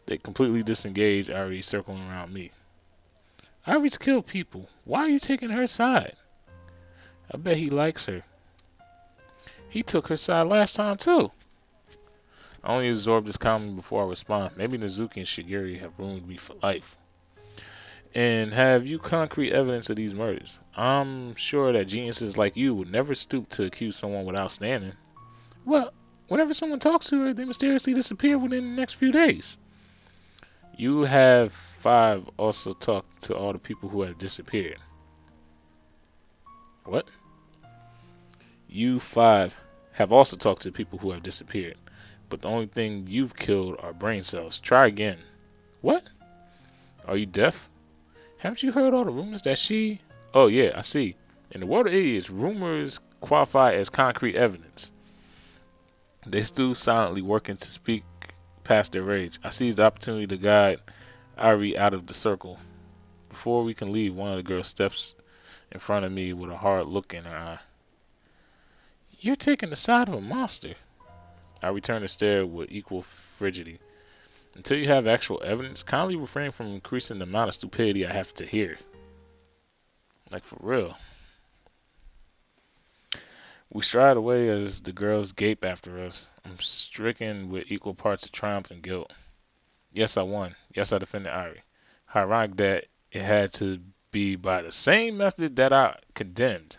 They completely disengage Ari, circling around me. Ari's killed people. Why are you taking her side? I bet he likes her. He took her side last time too. I only absorb this comment before I respond. Maybe Nizuki and Shigeri have ruined me for life. And have you concrete evidence of these murders? I'm sure that geniuses like you would never stoop to accuse someone without standing. Well, whenever someone talks to her, they mysteriously disappear within the next few days. You have 5 also talked to all the people who have disappeared. What? You 5 have also talked to people who have disappeared. But the only thing you've killed are brain cells. Try again. What? Are you deaf? Haven't you heard all the rumors that she... Oh yeah, I see. In the world of idiots, rumors qualify as concrete evidence. They stood silently working to speak past their rage. I seized the opportunity to guide Ari out of the circle. Before we can leave, one of the girls steps in front of me with a hard look in her eye. You're taking the side of a monster. I return to stare with equal frigidity. Until you have actual evidence, kindly refrain from increasing the amount of stupidity I have to hear. Like, for real. We stride away as the girls gape after us. I'm stricken with equal parts of triumph and guilt. Yes, I won. Yes, I defended Ari. How ironic that it had to be by the same method that I condemned.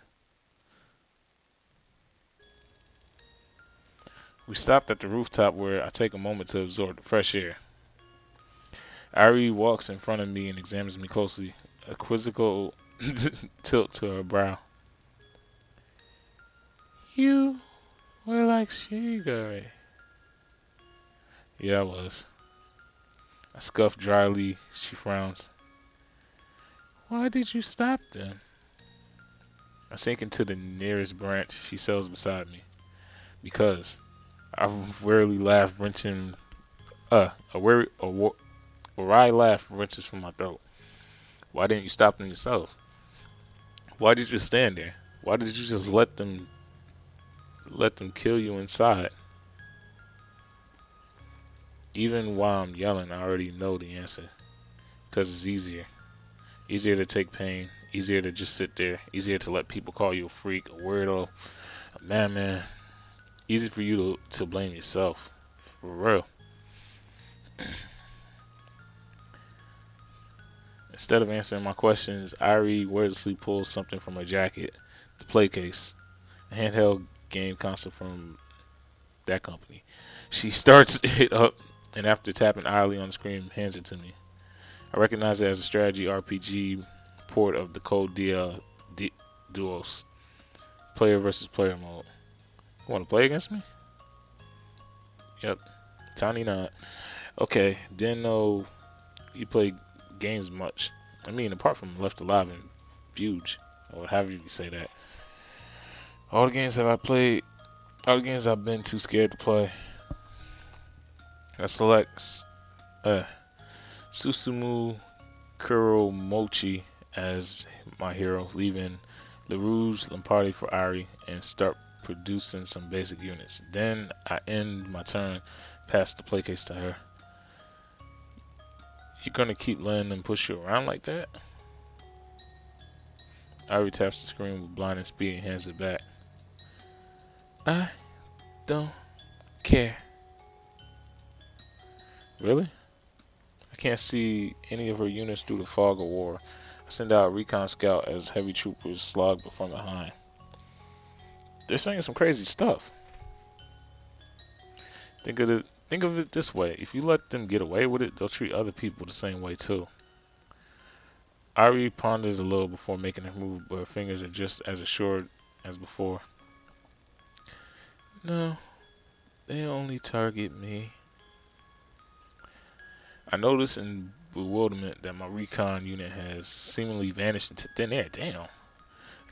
We stopped at the rooftop where I take a moment to absorb the fresh air. Ari walks in front of me and examines me closely, a quizzical tilt to her brow. You were like Shigure. Yeah, I was. I scuff dryly. She frowns. Why did you stop then? I sink into the nearest branch. She settles beside me. because I've rarely laughed wrenching where I laugh wrenches from my throat. Why didn't you stop them yourself? Why did you stand there? Why did you just let them kill you inside? Even while I'm yelling, I already know the answer. Because it's easier. Easier to take pain. Easier to just sit there. Easier to let people call you a freak, a weirdo, a madman. Easy for you to blame yourself. For real. Instead of answering my questions, Irie wordlessly pulls something from her jacket. The play case. A handheld game console from that company. She starts it up, and after tapping idly on the screen, hands it to me. I recognize it as a strategy RPG port of the Code Duos. Player versus player mode. You want to play against me? Yep. Tiny not. Okay, didn't know you play games much. I mean, apart from Left Alive and Fuge, or however you say that. All the games have I played, all the games I've been too scared to play. I select Susumu Kuromochi as my hero, leaving LaRouge Lamparty for Irie, and start producing some basic units. Then I end my turn, pass the playcase to her. You gonna keep letting them push you around like that? Irie taps the screen with blinding speed and hands it back. I don't care. Really? I can't see any of her units through the fog of war. I send out a recon scout as heavy troopers slog from behind. They're saying some crazy stuff. Think of it this way. If you let them get away with it, they'll treat other people the same way too. Irie ponders a little before making a move, but her fingers are just as assured as before. No, they only target me. I notice in bewilderment that my recon unit has seemingly vanished into thin air. Damn. I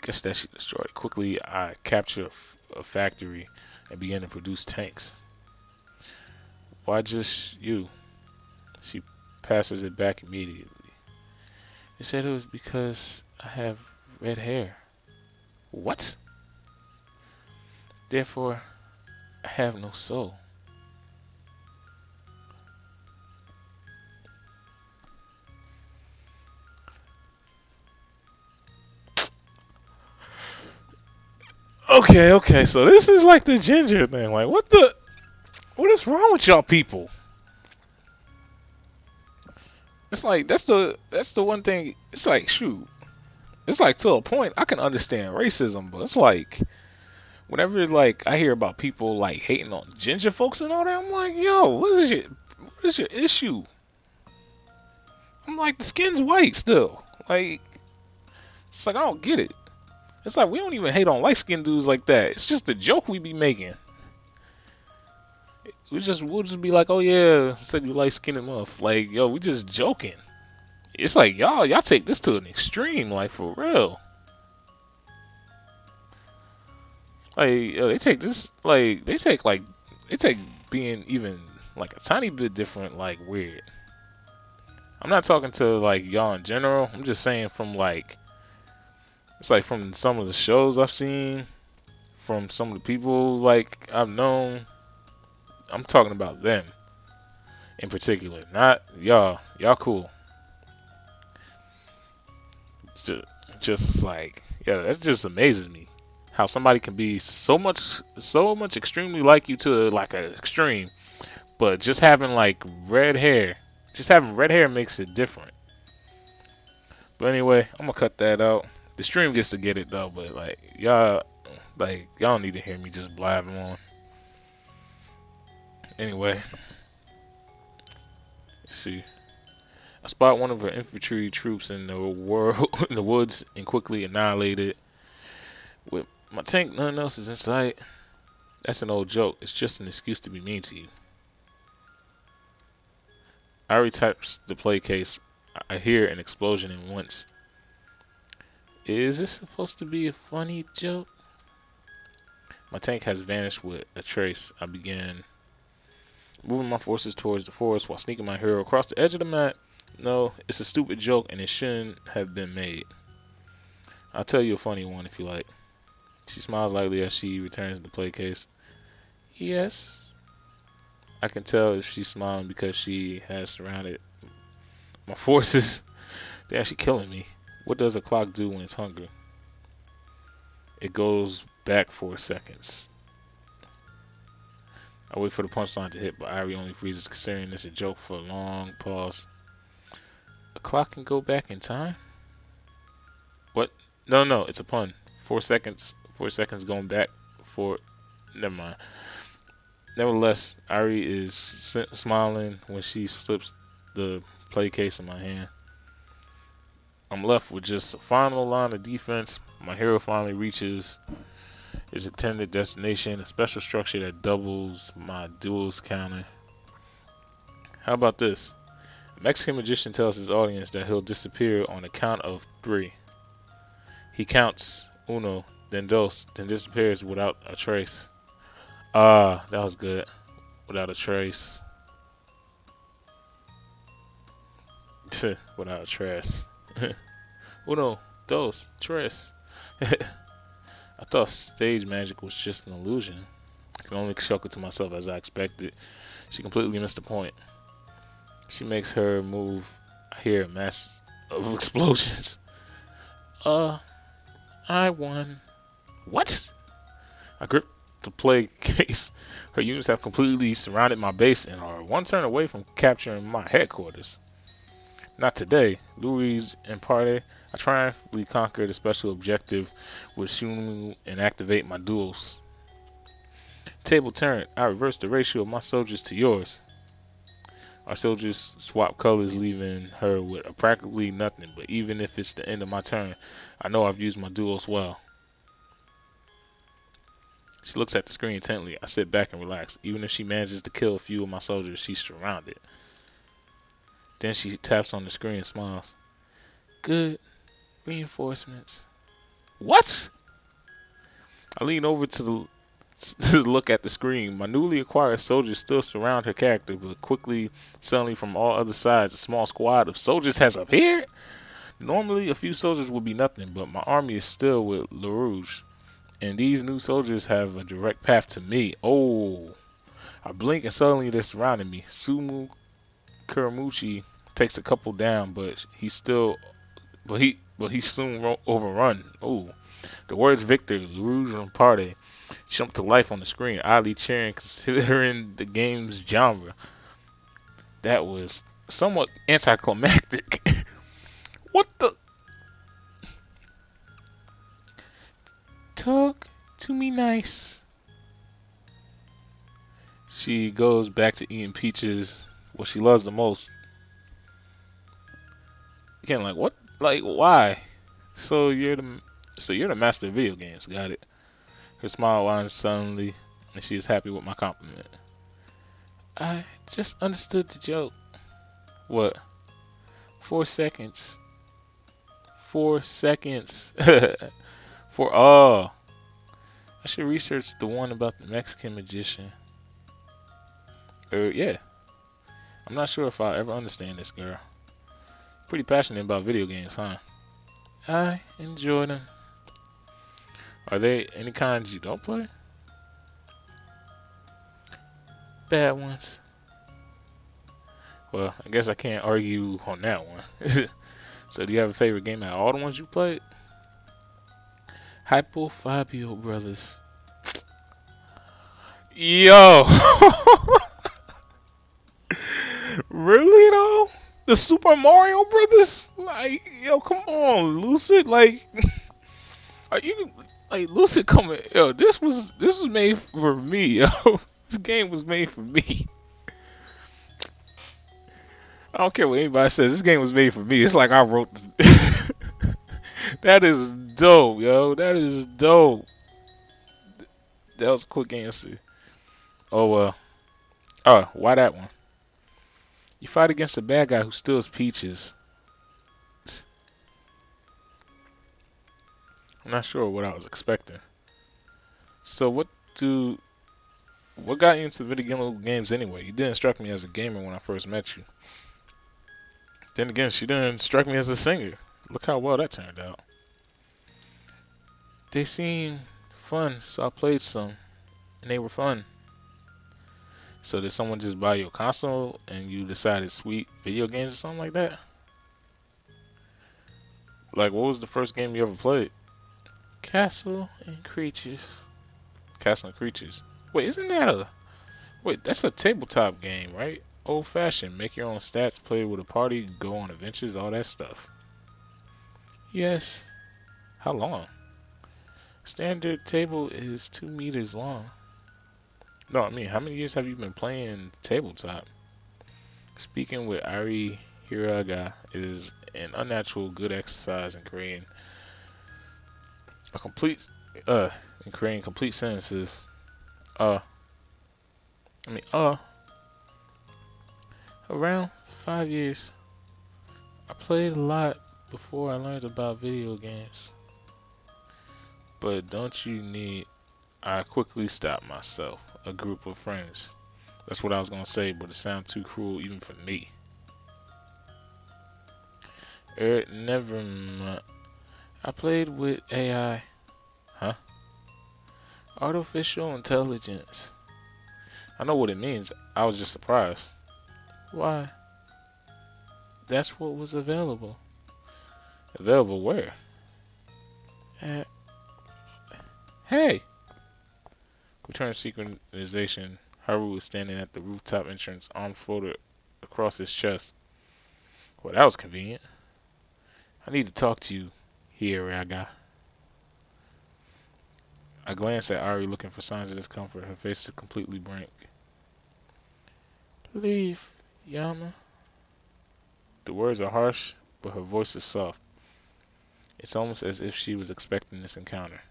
guess that she destroyed. Quickly, I capture a factory and begin to produce tanks. Why just you? She passes it back immediately. They said it was because I have red hair. What? Therefore, I have no soul. Okay, so this is like the ginger thing. Like, what is wrong with y'all people? It's like that's the one thing. It's like, shoot, it's like, to a point I can understand racism, but it's like whenever like I hear about people like hating on ginger folks and all that, I'm like, yo, what is your issue? I'm like, the skin's white still. Like, it's like I don't get it. It's like we don't even hate on light skinned dudes like that. It's just a joke we be making. We'll just be like, oh yeah, said you light skinned muff. Like, yo, we just joking. It's like y'all take this to an extreme, like, for real. Like, yo, they take being even like a tiny bit different, like, weird. I'm not talking to like y'all in general. I'm just saying from like, it's like from some of the shows I've seen, from some of the people like I've known. I'm talking about them in particular, not y'all. Y'all cool. Just like, yeah, that just amazes me how somebody can be so much extremely like you to like an extreme, but just having red hair makes it different. But anyway, I'm gonna cut that out. The stream gets to get it though, but y'all don't need to hear me just blabbing on. Anyway, let's see. I spot one of her infantry troops in the woods and quickly annihilate it. With my tank, nothing else is in sight. That's an old joke. It's just an excuse to be mean to you. Irie types the play case. I hear an explosion and wince. Is this supposed to be a funny joke? My tank has vanished with a trace. I began moving my forces towards the forest while sneaking my hero across the edge of the map. No, it's a stupid joke and it shouldn't have been made. I'll tell you a funny one if you like. She smiles lightly as she returns the play case. Yes. I can tell if she's smiling because she has surrounded my forces. They're actually killing me. What does a clock do when it's hungry? It goes back 4 seconds. I wait for the punchline to hit, but Irie only freezes, considering this a joke for a long pause. A clock can go back in time? What? No, it's a pun. 4 seconds. 4 seconds going back for. Never mind. Nevertheless, Irie is smiling when she slips the play case in my hand. I'm left with just a final line of defense. My hero finally reaches his intended destination, a special structure that doubles my duels counter. How about this? A Mexican magician tells his audience that he'll disappear on the count of 3. He counts uno, then dos, then disappears without a trace. Ah, that was good. Without a trace. Without a trace. Uno, dos, tres. I thought stage magic was just an illusion. I can only chuckle to myself as I expected. She completely missed the point. She makes her move. I hear a mass of explosions. I won. What? I grip the play case. Her units have completely surrounded my base and are one turn away from capturing my headquarters. Not today. Louis and Party. I triumphantly conquer the special objective with shooting and activate my duels. Table turned. I reverse the ratio of my soldiers to yours. Our soldiers swap colors, leaving her with practically nothing, but even if it's the end of my turn, I know I've used my duels well. She looks at the screen intently. I sit back and relax. Even if she manages to kill a few of my soldiers, she's surrounded. Then she taps on the screen and smiles. Good. Reinforcements. What? I lean over to look at the screen. My newly acquired soldiers still surround her character, but quickly, suddenly from all other sides, a small squad of soldiers has appeared. Normally, a few soldiers would be nothing, but my army is still with LaRouge, and these new soldiers have a direct path to me. Oh! I blink and suddenly they're surrounding me. Sumu Kuramuchi takes a couple down, but he soon overrun. Oh! The words Victor, LaRouge, and Party jump to life on the screen, oddly cheering considering the game's genre. That was somewhat anticlimactic. What the? Talk to me nice. She goes back to eating peaches, what she loves the most. Again, like what? Like why? So you're the master of video games. Got it. Her smile widens suddenly, and she is happy with my compliment. I just understood the joke. What? 4 seconds. 4 seconds. I should research the one about the Mexican magician. Yeah. I'm not sure if I'll ever understand this girl. Pretty passionate about video games, huh? I enjoy them. Are there any kinds you don't play? Bad ones. Well, I guess I can't argue on that one. So do you have a favorite game out of all the ones you played? Hypo Fabio Brothers. Yo! Really though? The Super Mario Brothers? Like, yo, come on, Lucid. Like, are you like Lucid coming? Yo, this was made for me, yo. This game was made for me. I don't care what anybody says. This game was made for me. It's like I wrote. That is dope, yo. That is dope. That was a quick answer. Oh, why that one? You fight against a bad guy who steals peaches. I'm not sure what I was expecting. So what dude, what got you into video games anyway? You didn't strike me as a gamer when I first met you. Then again, she didn't strike me as a singer. Look how well that turned out. They seemed fun, so I played some, and they were fun. So did someone just buy you a console and you decided sweet video games or something like that? Like, what was the first game you ever played? Castle and Creatures. Castle and Creatures. Wait, isn't that a... Wait, that's a tabletop game, right? Old fashioned. Make your own stats, play with a party, go on adventures, all that stuff. Yes. How long? Standard table is 2 meters long. No, I mean, how many years have you been playing tabletop? Speaking with Ari Hiraga is an unnatural good exercise in creating complete sentences. Around 5 years. I played a lot before I learned about video games. But don't you need... I quickly stopped myself. A group of friends. That's what I was gonna say, but it sounded too cruel even for me. Never mind. I played with AI. Huh? Artificial intelligence. I know what it means. I was just surprised. Why? That's what was available. Available where? Hey! We turned synchronization. Haru was standing at the rooftop entrance, arms folded across his chest. Well, that was convenient. I need to talk to you here, Raga. I glanced at Ari, looking for signs of discomfort. Her face is completely blank. Leave, Yama. The words are harsh, but her voice is soft. It's almost as if she was expecting this encounter.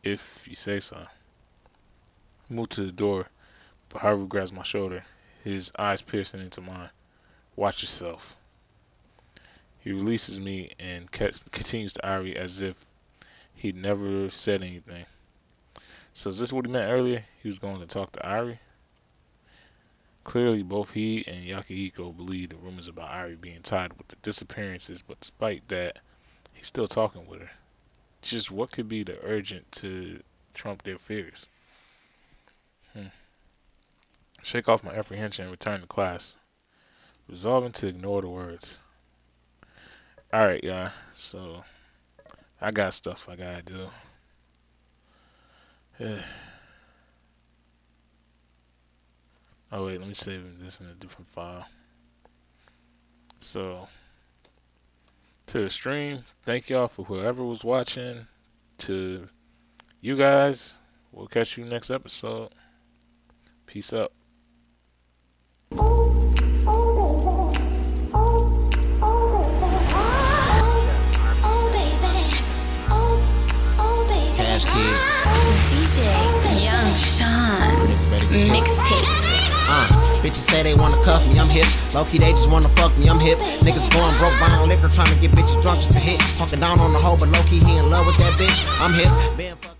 If you say so. I moved to the door, but Haru grabs my shoulder, his eyes piercing into mine. Watch yourself. He releases me and continues to Ari as if he'd never said anything. So is this what he meant earlier? He was going to talk to Ari? Clearly, both he and Yakihiko believe the rumors about Ari being tied with the disappearances, but despite that, he's still talking with her. Just what could be the urgent to trump their fears? Shake off my apprehension and return to class, resolving to ignore the words. Alright, y'all, so I got stuff I gotta do. Oh wait, let me save this in a different file. So, to the stream, thank y'all for whoever was watching. To you guys, we'll catch you next episode. Peace out. DJ Young Sean mixtapes. Bitches say they wanna cuff me, I'm hip. Low-key, they just wanna fuck me, I'm hip. Niggas going broke, buying liquor, trying to get bitches drunk just to hit. Talking down on the hoe, but low-key, he in love with that bitch, I'm hip.